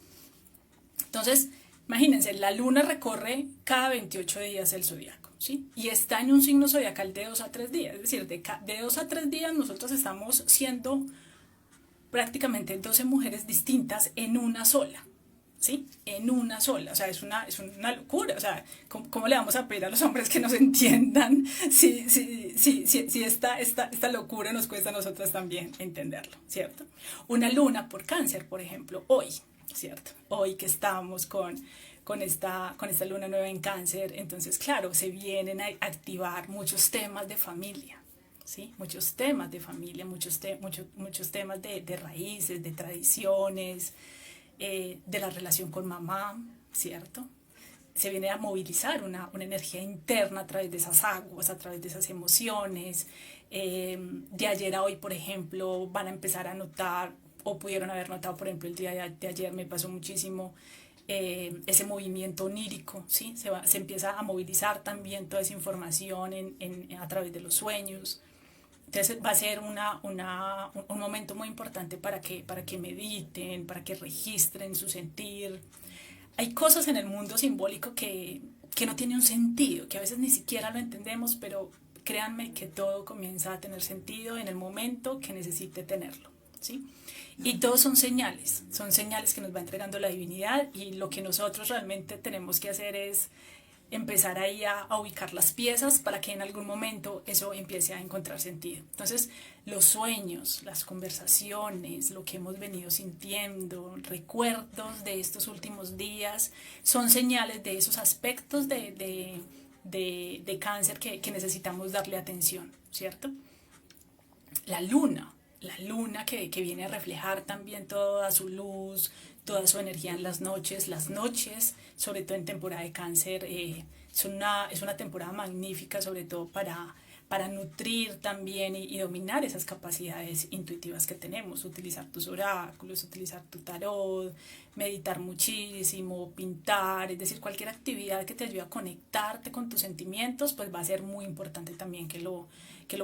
Entonces, imagínense, la luna recorre cada 28 días el zodiaco, ¿sí? Y está en un signo zodiacal de 2 a 3 días, es decir, de 2 a 3 días nosotros estamos siendo prácticamente 12 mujeres distintas en una sola. ¿Sí? En una sola, o sea, es una locura, o sea, ¿cómo le vamos a pedir a los hombres que nos entiendan si esta locura nos cuesta a nosotras también entenderlo, ¿cierto? Una luna por Cáncer, por ejemplo, hoy, ¿cierto? Hoy que estamos con esta luna nueva en Cáncer, entonces, claro, se vienen a activar muchos temas de familia, ¿sí? Muchos temas de familia, muchos temas de raíces, de tradiciones, de la relación con mamá, ¿cierto? Se viene a movilizar una energía interna a través de esas aguas, a través de esas emociones. De ayer a hoy, por ejemplo, van a empezar a notar, o pudieron haber notado, por ejemplo, el día de ayer me pasó muchísimo ese movimiento onírico, ¿sí? Se empieza a movilizar también toda esa información a través de los sueños. Entonces va a ser un momento muy importante para que mediten, para que registren su sentir. Hay cosas en el mundo simbólico que no tienen un sentido, que a veces ni siquiera lo entendemos, pero créanme que todo comienza a tener sentido en el momento que necesite tenerlo, ¿sí? Y todos son señales que nos va entregando la divinidad, y lo que nosotros realmente tenemos que hacer es empezar ahí a ubicar las piezas para que en algún momento eso empiece a encontrar sentido. Entonces, los sueños, las conversaciones, lo que hemos venido sintiendo, recuerdos de estos últimos días, son señales de esos aspectos de Cáncer que necesitamos darle atención, ¿cierto? La luna que viene a reflejar también toda su luz, toda su energía en las noches, sobre todo en temporada de Cáncer, es una temporada magnífica, sobre todo para nutrir también y dominar esas capacidades intuitivas que tenemos, utilizar tus oráculos, utilizar tu tarot, meditar muchísimo, pintar, es decir, cualquier actividad que te ayude a conectarte con tus sentimientos, pues va a ser muy importante también que lo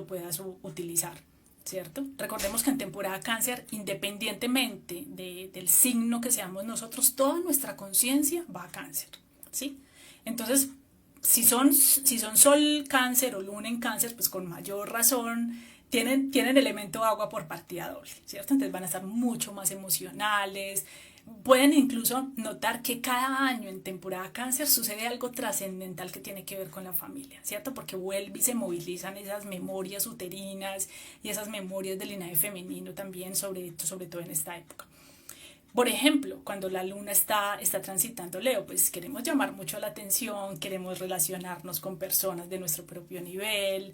puedas utilizar, ¿cierto? Recordemos que en temporada Cáncer, independientemente del signo que seamos nosotros, toda nuestra conciencia va a Cáncer, ¿sí? Entonces, si son Sol Cáncer o Luna en Cáncer, pues con mayor razón tienen elemento agua por partida doble, ¿cierto? Entonces van a estar mucho más emocionales. Pueden incluso notar que cada año en temporada Cáncer sucede algo trascendental que tiene que ver con la familia, ¿cierto? Porque vuelve y se movilizan esas memorias uterinas y esas memorias del linaje femenino también, sobre todo en esta época. Por ejemplo, cuando la luna está transitando Leo, pues queremos llamar mucho la atención, queremos relacionarnos con personas de nuestro propio nivel,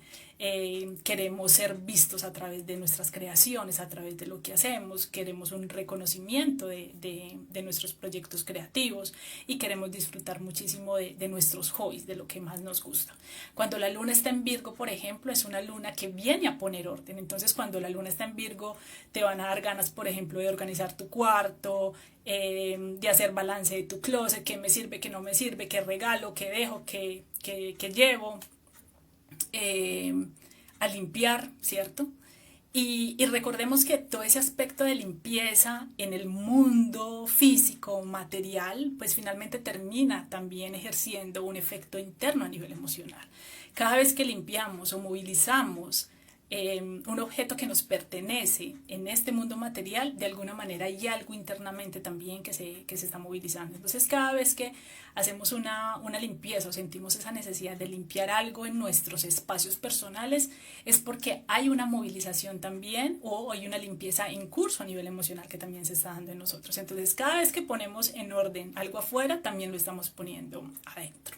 queremos ser vistos a través de nuestras creaciones, a través de lo que hacemos, queremos un reconocimiento de nuestros proyectos creativos y queremos disfrutar muchísimo de nuestros hobbies, de lo que más nos gusta. Cuando la luna está en Virgo, por ejemplo, es una luna que viene a poner orden. Entonces, cuando la luna está en Virgo, te van a dar ganas, por ejemplo, de organizar tu cuarto, de hacer balance de tu closet, qué me sirve, qué no me sirve, qué regalo, qué dejo, qué llevo, a limpiar, ¿cierto? Y recordemos que todo ese aspecto de limpieza en el mundo físico, material, pues finalmente termina también ejerciendo un efecto interno a nivel emocional. Cada vez que limpiamos o movilizamos un objeto que nos pertenece en este mundo material, de alguna manera hay algo internamente también que se está movilizando. Entonces cada vez que hacemos una limpieza o sentimos esa necesidad de limpiar algo en nuestros espacios personales, es porque hay una movilización también o hay una limpieza en curso a nivel emocional que también se está dando en nosotros. Entonces cada vez que ponemos en orden algo afuera, también lo estamos poniendo adentro.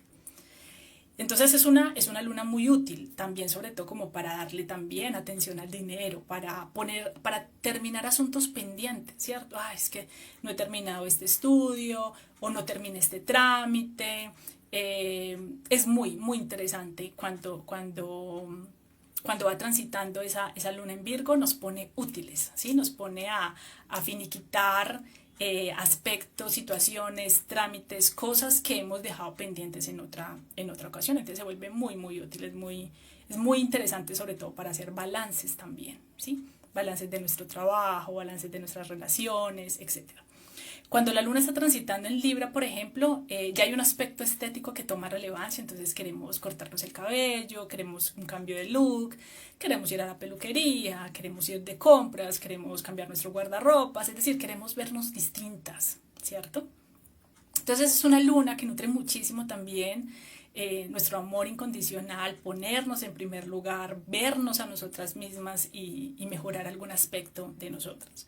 Entonces es una luna muy útil también, sobre todo como para darle también atención al dinero, para terminar asuntos pendientes, ¿cierto? Es que no he terminado este estudio o no terminé este trámite. Es muy interesante cuando va transitando esa luna en Virgo, nos pone útiles, ¿sí? Nos pone a finiquitar aspectos, situaciones, trámites, cosas que hemos dejado pendientes en otra ocasión. Entonces se vuelve muy útil, es muy interesante, sobre todo para hacer balances también, ¿sí? Balances de nuestro trabajo, balances de nuestras relaciones, etcétera. Cuando la luna está transitando en Libra, por ejemplo, ya hay un aspecto estético que toma relevancia, entonces queremos cortarnos el cabello, queremos un cambio de look, queremos ir a la peluquería, queremos ir de compras, queremos cambiar nuestro guardarropas, es decir, queremos vernos distintas, ¿cierto? Entonces es una luna que nutre muchísimo también nuestro amor incondicional, ponernos en primer lugar, vernos a nosotras mismas y mejorar algún aspecto de nosotras.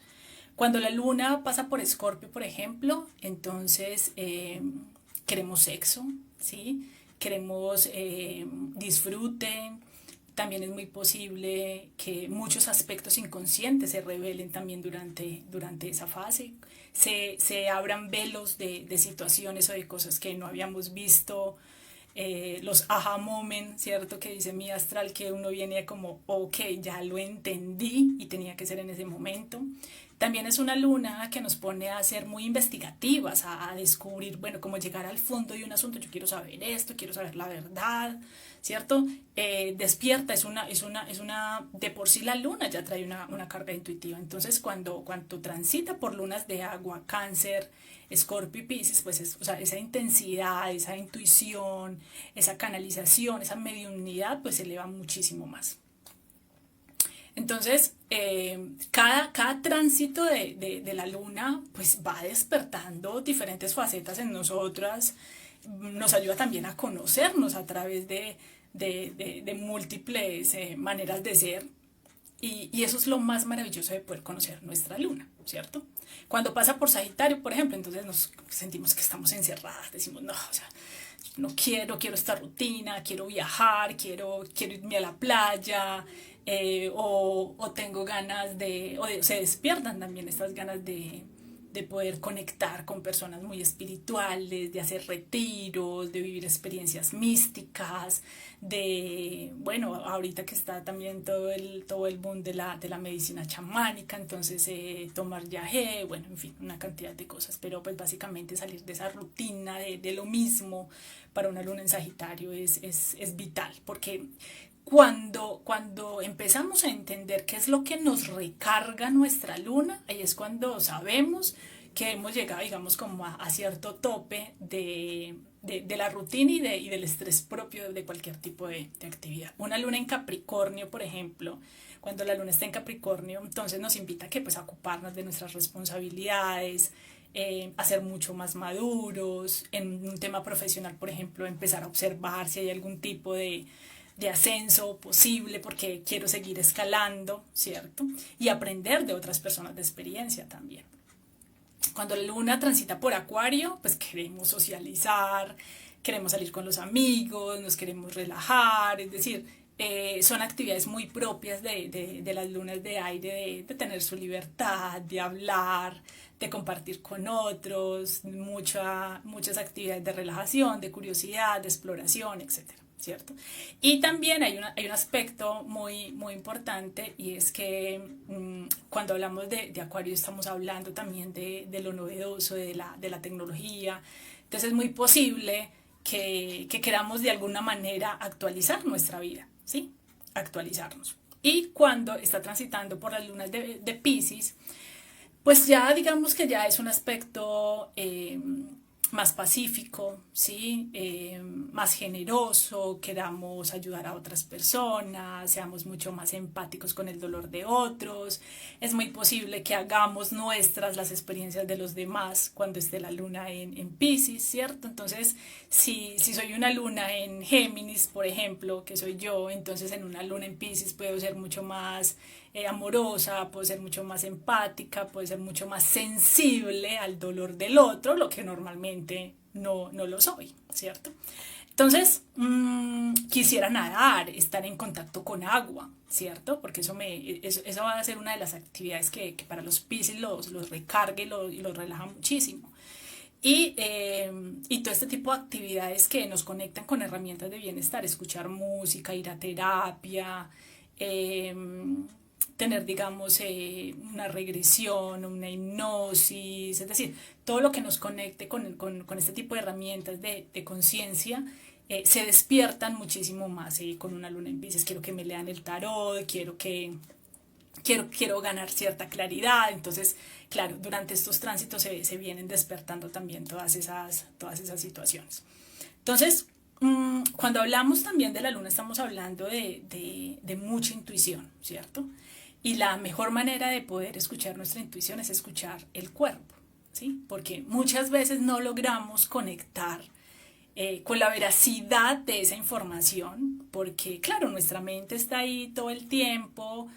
Cuando la luna pasa por Escorpio, por ejemplo, entonces queremos sexo, ¿sí? Queremos disfrute. También es muy posible que muchos aspectos inconscientes se revelen también durante esa fase. Se abran velos de situaciones o de cosas que no habíamos visto. Los aha moment, ¿cierto? Que dice mi astral, que uno viene como, ok, ya lo entendí y tenía que ser en ese momento. También es una luna que nos pone a ser muy investigativas, a descubrir, bueno, cómo llegar al fondo de un asunto. Yo quiero saber esto, quiero saber la verdad, ¿cierto? Despierta, de por sí la luna ya trae una carga intuitiva. Entonces, cuando transita por lunas de agua, Cáncer, Escorpio y Piscis, pues o sea, esa intensidad, esa intuición, esa canalización, esa mediunidad, pues se eleva muchísimo más. Entonces, cada tránsito de la luna pues va despertando diferentes facetas en nosotras, nos ayuda también a conocernos a través de múltiples maneras de ser y eso es lo más maravilloso de poder conocer nuestra luna, ¿cierto? Cuando pasa por Sagitario, por ejemplo, entonces nos sentimos que estamos encerradas, decimos, no, o sea, no quiero esta rutina, quiero viajar, quiero irme a la playa, o tengo ganas o se despiertan también estas ganas de poder conectar con personas muy espirituales, de hacer retiros, de vivir experiencias místicas, bueno, ahorita que está también todo el boom de la medicina chamánica, entonces tomar yagé, bueno, en fin, una cantidad de cosas, pero pues básicamente salir de esa rutina de lo mismo para una luna en Sagitario es vital, porque cuando empezamos a entender qué es lo que nos recarga nuestra luna, ahí es cuando sabemos que hemos llegado, digamos, como a cierto tope de la rutina y del estrés propio de cualquier tipo de actividad. Una luna en Capricornio, por ejemplo, cuando la luna está en Capricornio, entonces nos invita a ocuparnos de nuestras responsabilidades, a ser mucho más maduros, en un tema profesional, por ejemplo, empezar a observar si hay algún tipo de ascenso posible porque quiero seguir escalando, ¿cierto? Y aprender de otras personas de experiencia también. Cuando la luna transita por Acuario, pues queremos socializar, queremos salir con los amigos, nos queremos relajar, es decir, son actividades muy propias de las lunas de aire, de tener su libertad, de hablar, de compartir con otros, muchas actividades de relajación, de curiosidad, de exploración, etcétera, ¿cierto? Y también hay un aspecto muy importante y es que cuando hablamos de Acuario estamos hablando también de lo novedoso, de la tecnología. Entonces es muy posible que queramos de alguna manera actualizar nuestra vida, ¿sí? Actualizarnos. Y cuando está transitando por las lunas de Piscis, pues ya digamos que ya es un aspecto más pacífico, ¿sí? Más generoso, queramos ayudar a otras personas, seamos mucho más empáticos con el dolor de otros. Es muy posible que hagamos nuestras las experiencias de los demás cuando esté la luna en Piscis, ¿cierto? Entonces, si soy una luna en Géminis, por ejemplo, que soy yo, entonces en una luna en Piscis puedo ser mucho más amorosa, puedo ser mucho más empática, puedo ser mucho más sensible al dolor del otro, lo que normalmente no lo soy, ¿cierto? Entonces, quisiera nadar, estar en contacto con agua, ¿cierto? Porque eso va a ser una de las actividades que para los Piscis los recarga y los relaja muchísimo. Y todo este tipo de actividades que nos conectan con herramientas de bienestar, escuchar música, ir a terapia, eh, tener, digamos, una regresión, una hipnosis, es decir, todo lo que nos conecte con este tipo de herramientas de conciencia, se despiertan muchísimo más con una luna en Piscis. Quiero que me lean el tarot, quiero ganar cierta claridad. Entonces, claro, durante estos tránsitos se vienen despertando también todas esas situaciones. Entonces, cuando hablamos también de la luna, estamos hablando de mucha intuición, ¿cierto? Y la mejor manera de poder escuchar nuestra intuición es escuchar el cuerpo, ¿sí? Porque muchas veces no logramos conectar con la veracidad de esa información, porque claro, nuestra mente está ahí todo el tiempo,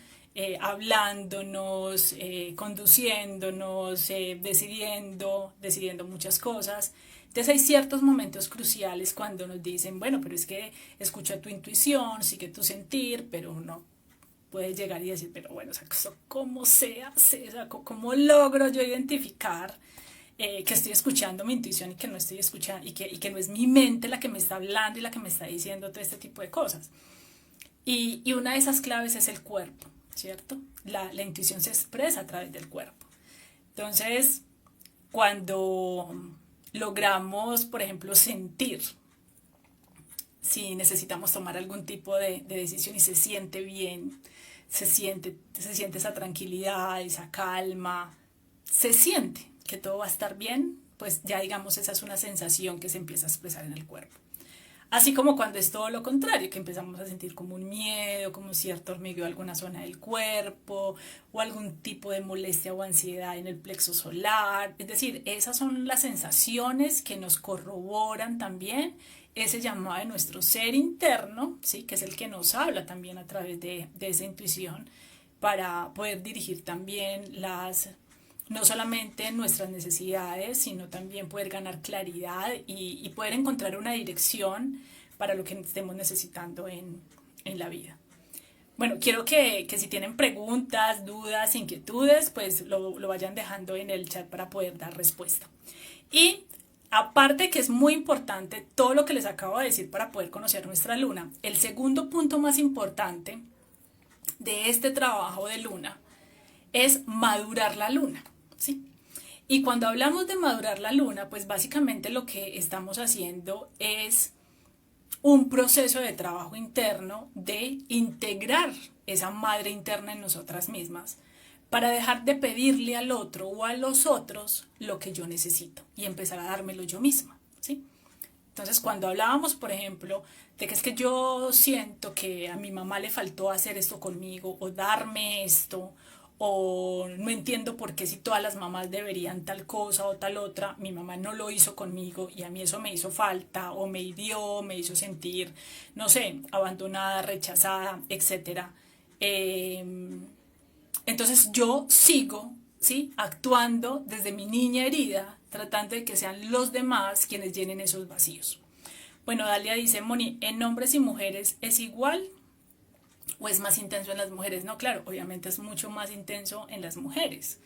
hablándonos, conduciéndonos, decidiendo muchas cosas. Entonces hay ciertos momentos cruciales cuando nos dicen, bueno, pero es que escucha tu intuición, sigue tu sentir, pero uno puede llegar y decir, pero bueno, o sea, ¿cómo se hace? O sea, ¿cómo logro yo identificar que estoy escuchando mi intuición y que no estoy escuchando y que no es mi mente la que me está hablando y la que me está diciendo todo este tipo de cosas? Y una de esas claves es el cuerpo, ¿cierto? La intuición se expresa a través del cuerpo. Entonces, cuando logramos, por ejemplo, sentir si necesitamos tomar algún tipo de decisión y se siente bien, se siente esa tranquilidad, esa calma, se siente que todo va a estar bien, pues ya digamos esa es una sensación que se empieza a expresar en el cuerpo. Así como cuando es todo lo contrario, que empezamos a sentir como un miedo, como cierto hormigueo en alguna zona del cuerpo, o algún tipo de molestia o ansiedad en el plexo solar. Es decir, esas son las sensaciones que nos corroboran también ese llamado de nuestro ser interno, ¿sí? Que es el que nos habla también a través de esa intuición, para poder dirigir también no solamente nuestras necesidades, sino también poder ganar claridad y poder encontrar una dirección para lo que estemos necesitando en la vida. Bueno, quiero que si tienen preguntas, dudas, inquietudes, pues lo vayan dejando en el chat para poder dar respuesta. Y aparte que es muy importante todo lo que les acabo de decir para poder conocer nuestra luna, el segundo punto más importante de este trabajo de luna es madurar la luna, ¿sí? Y cuando hablamos de madurar la luna, pues básicamente lo que estamos haciendo es un proceso de trabajo interno de integrar esa madre interna en nosotras mismas para dejar de pedirle al otro o a los otros lo que yo necesito y empezar a dármelo yo misma, ¿sí? Entonces, cuando hablábamos, por ejemplo, de que es que yo siento que a mi mamá le faltó hacer esto conmigo o darme esto, o no entiendo por qué si todas las mamás deberían tal cosa o tal otra, mi mamá no lo hizo conmigo y a mí eso me hizo falta o me hirió, me hizo sentir, no sé, abandonada, rechazada, etcétera. Entonces yo sigo, ¿sí? Actuando desde mi niña herida, tratando de que sean los demás quienes llenen esos vacíos. Bueno, Dalia dice, Moni, ¿en hombres y mujeres es igual o es más intenso en las mujeres? No, claro, obviamente es mucho más intenso en las mujeres.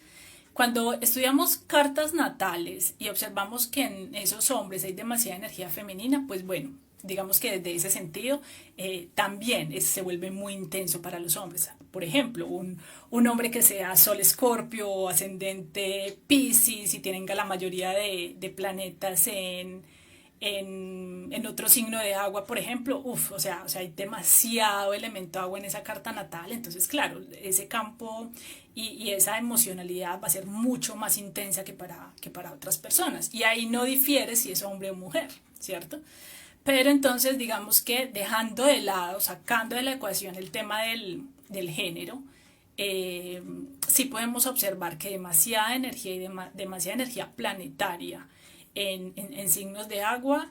Cuando estudiamos cartas natales y observamos que en esos hombres hay demasiada energía femenina, pues bueno, digamos que desde ese sentido también se vuelve muy intenso para los hombres. Por ejemplo, un hombre que sea Sol Escorpio o ascendente Piscis y tenga la mayoría de planetas en otro signo de agua, por ejemplo, o sea, hay demasiado elemento agua en esa carta natal, entonces claro, ese campo y esa emocionalidad va a ser mucho más intensa que para otras personas. Y ahí no difiere si es hombre o mujer, ¿cierto? Pero entonces digamos que dejando de lado, sacando de la ecuación el tema del género, sí podemos observar que demasiada energía y demasiada energía planetaria en signos de agua,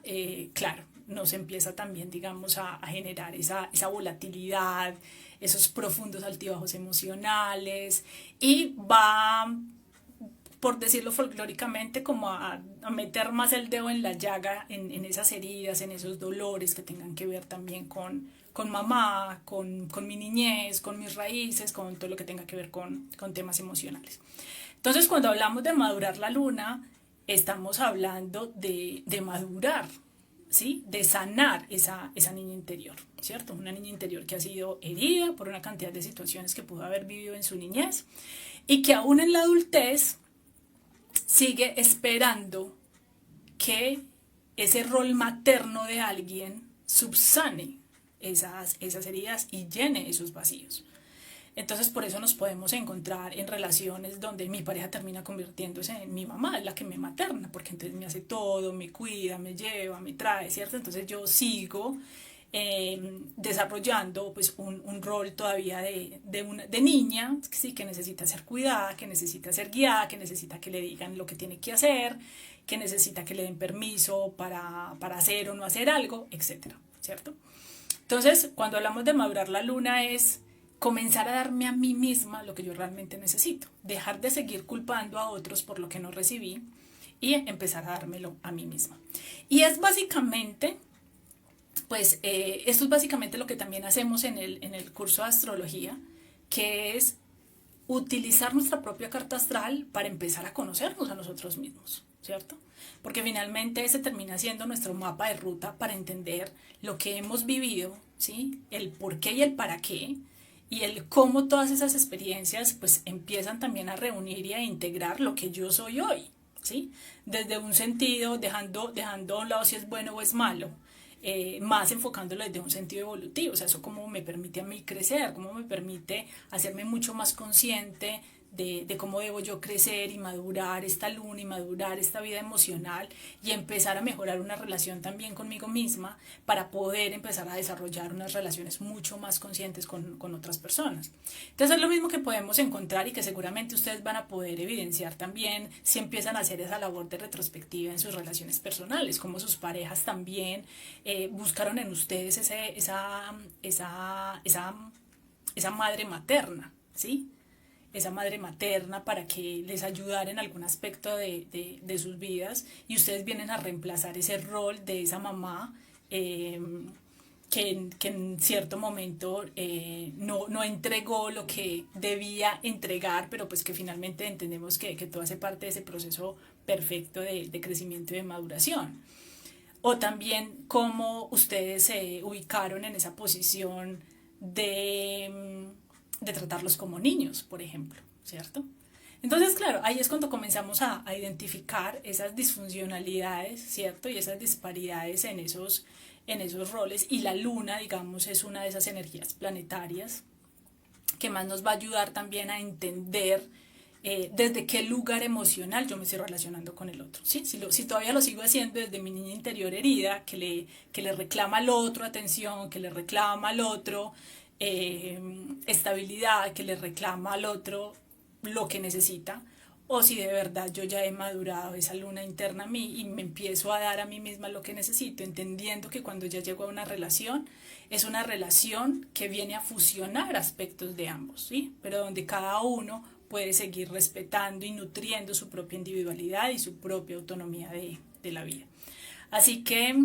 claro, nos empieza también, digamos, a generar esa volatilidad, esos profundos altibajos emocionales y va, por decirlo folclóricamente, como a meter más el dedo en la llaga, en esas heridas, en esos dolores que tengan que ver también con mamá, con mi niñez, con mis raíces, con todo lo que tenga que ver con temas emocionales. Entonces, cuando hablamos de madurar la luna, estamos hablando de madurar, ¿sí? De sanar esa niña interior, ¿cierto? Una niña interior que ha sido herida por una cantidad de situaciones que pudo haber vivido en su niñez y que aún en la adultez sigue esperando que ese rol materno de alguien subsane esas heridas y llene esos vacíos. Entonces por eso nos podemos encontrar en relaciones donde mi pareja termina convirtiéndose en mi mamá, es la que me materna, porque entonces me hace todo, me cuida, me lleva, me trae, ¿cierto? Entonces yo sigo desarrollando pues un rol todavía de niña, sí, que necesita ser cuidada, que necesita ser guiada, que necesita que le digan lo que tiene que hacer, que necesita que le den permiso para hacer o no hacer algo, etcétera, ¿cierto? Entonces, cuando hablamos de madurar la luna es comenzar a darme a mí misma lo que yo realmente necesito, dejar de seguir culpando a otros por lo que no recibí y empezar a dármelo a mí misma. Y es básicamente, pues, esto es básicamente lo que también hacemos en el curso de astrología, que es utilizar nuestra propia carta astral para empezar a conocernos a nosotros mismos, ¿cierto? Porque finalmente ese termina siendo nuestro mapa de ruta para entender lo que hemos vivido, ¿sí? El por qué y el para qué, y el cómo todas esas experiencias pues empiezan también a reunir y a integrar lo que yo soy hoy, ¿sí? Desde un sentido, dejando a un lado si es bueno o es malo, más enfocándolo desde un sentido evolutivo, o sea, eso cómo me permite a mí crecer, cómo me permite hacerme mucho más consciente de cómo debo yo crecer y madurar esta luna y madurar esta vida emocional y empezar a mejorar una relación también conmigo misma para poder empezar a desarrollar unas relaciones mucho más conscientes con otras personas. Entonces es lo mismo que podemos encontrar y que seguramente ustedes van a poder evidenciar también si empiezan a hacer esa labor de retrospectiva en sus relaciones personales, como sus parejas también buscaron en ustedes esa madre materna, ¿sí? Esa madre materna para que les ayudara en algún aspecto de sus vidas y ustedes vienen a reemplazar ese rol de esa mamá que en cierto momento no entregó lo que debía entregar, pero pues que finalmente entendemos que todo hace parte de ese proceso perfecto de crecimiento y de maduración. O también cómo ustedes se ubicaron en esa posición de tratarlos como niños, por ejemplo, ¿cierto? Entonces, claro, ahí es cuando comenzamos a identificar esas disfuncionalidades, ¿cierto? Y esas disparidades en esos roles. Y la luna, digamos, es una de esas energías planetarias que más nos va a ayudar también a entender desde qué lugar emocional yo me estoy relacionando con el otro. ¿Sí? Si todavía lo sigo haciendo desde mi niña interior herida, que le reclama al otro atención, que le reclama al otro estabilidad, que le reclama al otro lo que necesita, o si de verdad yo ya he madurado esa luna interna a mí y me empiezo a dar a mí misma lo que necesito, entendiendo que cuando ya llego a una relación, es una relación que viene a fusionar aspectos de ambos, ¿sí? Pero donde cada uno puede seguir respetando y nutriendo su propia individualidad y su propia autonomía de la vida. Así que,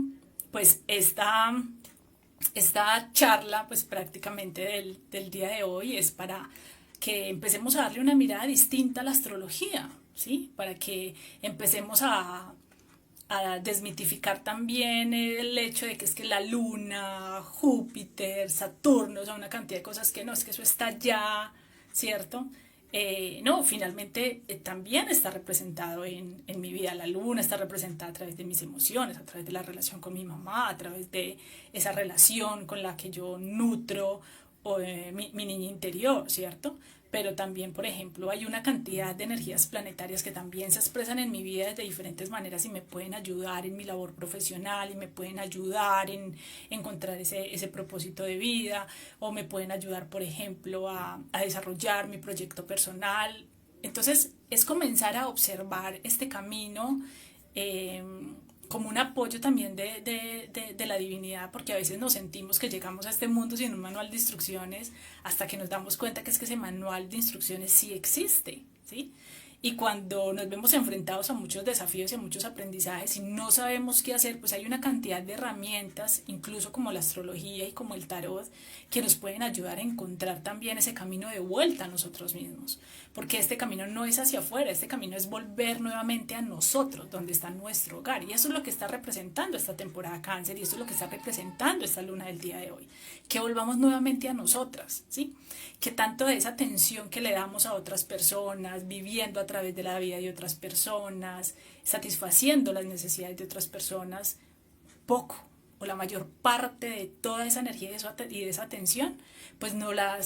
pues, esta charla, pues prácticamente del día de hoy es para que empecemos a darle una mirada distinta a la astrología, ¿sí? Para que empecemos a desmitificar también el hecho de que es que la luna, Júpiter, Saturno, o sea, una cantidad de cosas que no, es que eso está allá, ¿cierto? No, finalmente también está representado en mi vida. La luna está representada a través de mis emociones, a través de la relación con mi mamá, a través de esa relación con la que yo nutro mi niña interior, ¿cierto? Pero también, por ejemplo, hay una cantidad de energías planetarias que también se expresan en mi vida de diferentes maneras y me pueden ayudar en mi labor profesional y me pueden ayudar en encontrar ese propósito de vida o me pueden ayudar, por ejemplo, a desarrollar mi proyecto personal. Entonces, es comenzar a observar este camino eh, como un apoyo también de la divinidad, porque a veces nos sentimos que llegamos a este mundo sin un manual de instrucciones hasta que nos damos cuenta que es que ese manual de instrucciones sí existe, ¿sí? Y cuando nos vemos enfrentados a muchos desafíos y a muchos aprendizajes y no sabemos qué hacer, pues hay una cantidad de herramientas, incluso como la astrología y como el tarot, que nos pueden ayudar a encontrar también ese camino de vuelta a nosotros mismos. Porque este camino no es hacia afuera, este camino es volver nuevamente a nosotros, donde está nuestro hogar. Y eso es lo que está representando esta temporada Cáncer y eso es lo que está representando esta luna del día de hoy. Que volvamos nuevamente a nosotras, ¿sí? Que tanto de esa atención que le damos a otras personas, viviendo a través de la vida de otras personas, satisfaciendo las necesidades de otras personas, poco o la mayor parte de toda esa energía y de esa atención, pues no la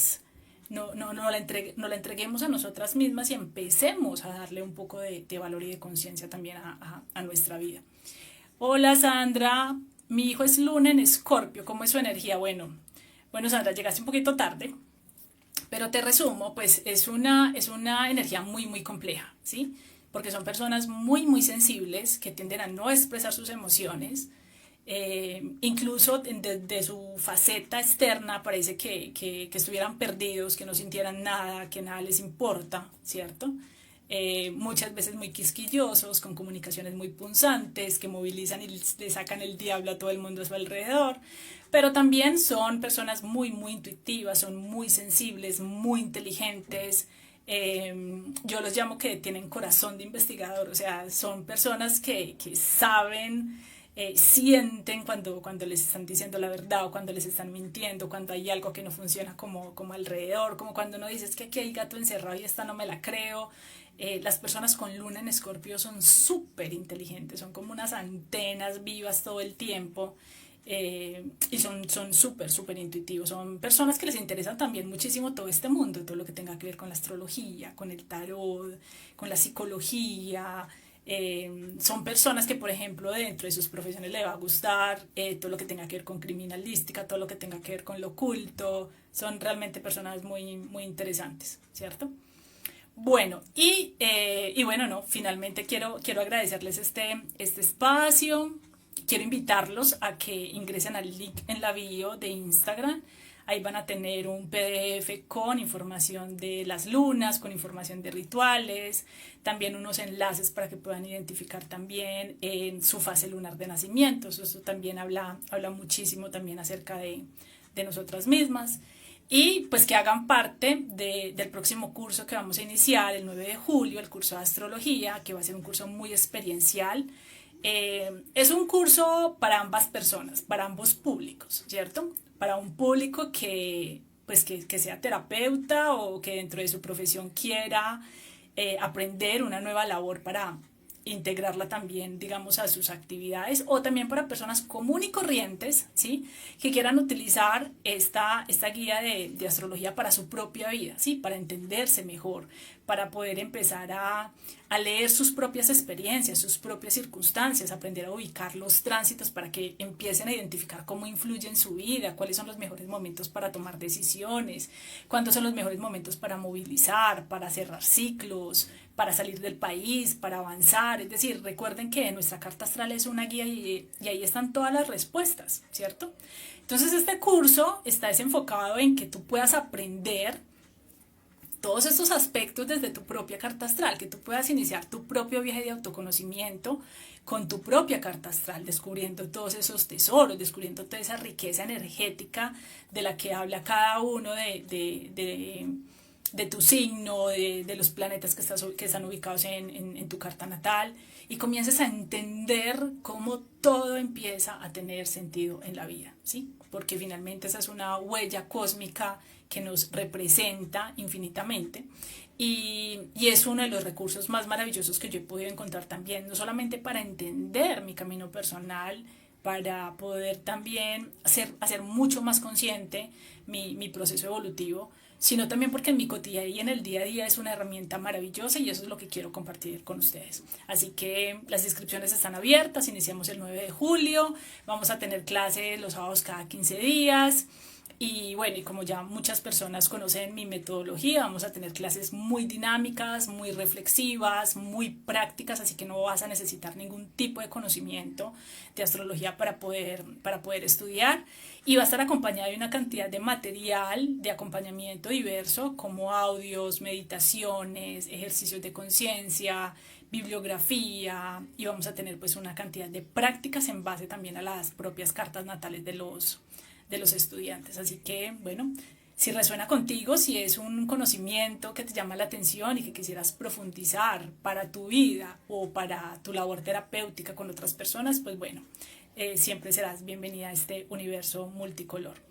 entreguemos a nosotras mismas y empecemos a darle un poco de valor y de conciencia también a nuestra vida. Hola Sandra, mi hijo es Luna en Escorpio, ¿cómo es su energía? Bueno Sandra, llegaste un poquito tarde, pero te resumo, pues es una energía muy, muy compleja, ¿sí? Porque son personas muy, muy sensibles que tienden a no expresar sus emociones. Incluso de su faceta externa parece que estuvieran perdidos, que no sintieran nada, que nada les importa, ¿cierto? Muchas veces muy quisquillosos, con comunicaciones muy punzantes, que movilizan y le sacan el diablo a todo el mundo a su alrededor, pero también son personas muy, muy intuitivas, son muy sensibles, muy inteligentes. Yo los llamo que tienen corazón de investigador, o sea, son personas que saben, sienten cuando les están diciendo la verdad o cuando les están mintiendo, cuando hay algo que no funciona como alrededor, como cuando uno dice es que aquí hay gato encerrado y esta no me la creo. Las personas con luna en Escorpio son súper inteligentes, son como unas antenas vivas todo el tiempo. Y son súper, súper intuitivos. Son personas que les interesan también muchísimo todo este mundo, todo lo que tenga que ver con la astrología, con el tarot, con la psicología. Son personas que, por ejemplo, dentro de sus profesiones le va a gustar todo lo que tenga que ver con criminalística, todo lo que tenga que ver con lo oculto. Son realmente personas muy, muy interesantes, ¿cierto? Bueno, y bueno, no, finalmente quiero agradecerles este espacio. Quiero invitarlos a que ingresen al link en la bio de Instagram. Ahí van a tener un PDF con información de las lunas, con información de rituales, también unos enlaces para que puedan identificar también en su fase lunar de nacimiento. Eso también habla muchísimo también acerca de nosotras mismas. Y pues que hagan parte del próximo curso que vamos a iniciar el 9 de julio, el curso de astrología, que va a ser un curso muy experiencial. Es un curso para ambas personas, para ambos públicos, ¿cierto? Para un público pues que sea terapeuta o que dentro de su profesión quiera aprender una nueva labor para integrarla también, digamos, a sus actividades, o también para personas comunes y corrientes, ¿sí? Que quieran utilizar esta guía de astrología para su propia vida, ¿sí? Para entenderse mejor, para poder empezar a leer sus propias experiencias, sus propias circunstancias, aprender a ubicar los tránsitos para que empiecen a identificar cómo influye en su vida, cuáles son los mejores momentos para tomar decisiones, cuándo son los mejores momentos para movilizar, para cerrar ciclos, para salir del país, para avanzar. Es decir, recuerden que nuestra carta astral es una guía y ahí están todas las respuestas, ¿cierto? Entonces este curso está desenfocado en que tú puedas aprender todos estos aspectos desde tu propia carta astral, que tú puedas iniciar tu propio viaje de autoconocimiento con tu propia carta astral, descubriendo todos esos tesoros, descubriendo toda esa riqueza energética de la que habla cada uno de tu signo, de los planetas que están ubicados en tu carta natal, y comiences a entender cómo todo empieza a tener sentido en la vida, ¿sí? porque finalmente esa es una huella cósmica que nos representa infinitamente. Y es uno de los recursos más maravillosos que yo he podido encontrar también, no solamente para entender mi camino personal, para poder también hacer mucho más consciente mi proceso evolutivo, sino también porque en mi cotidiano y en el día a día es una herramienta maravillosa y eso es lo que quiero compartir con ustedes. Así que las inscripciones están abiertas, iniciamos el 9 de julio, vamos a tener clases los sábados cada 15 días. Y bueno, y como ya muchas personas conocen mi metodología, vamos a tener clases muy dinámicas, muy reflexivas, muy prácticas, así que no vas a necesitar ningún tipo de conocimiento de astrología para poder estudiar. Y va a estar acompañada de una cantidad de material de acompañamiento diverso, como audios, meditaciones, ejercicios de conciencia, bibliografía, y vamos a tener pues una cantidad de prácticas en base también a las propias cartas natales de los estudiantes. Así que, bueno, si resuena contigo, si es un conocimiento que te llama la atención y que quisieras profundizar para tu vida o para tu labor terapéutica con otras personas, pues bueno, siempre serás bienvenida a este universo multicolor.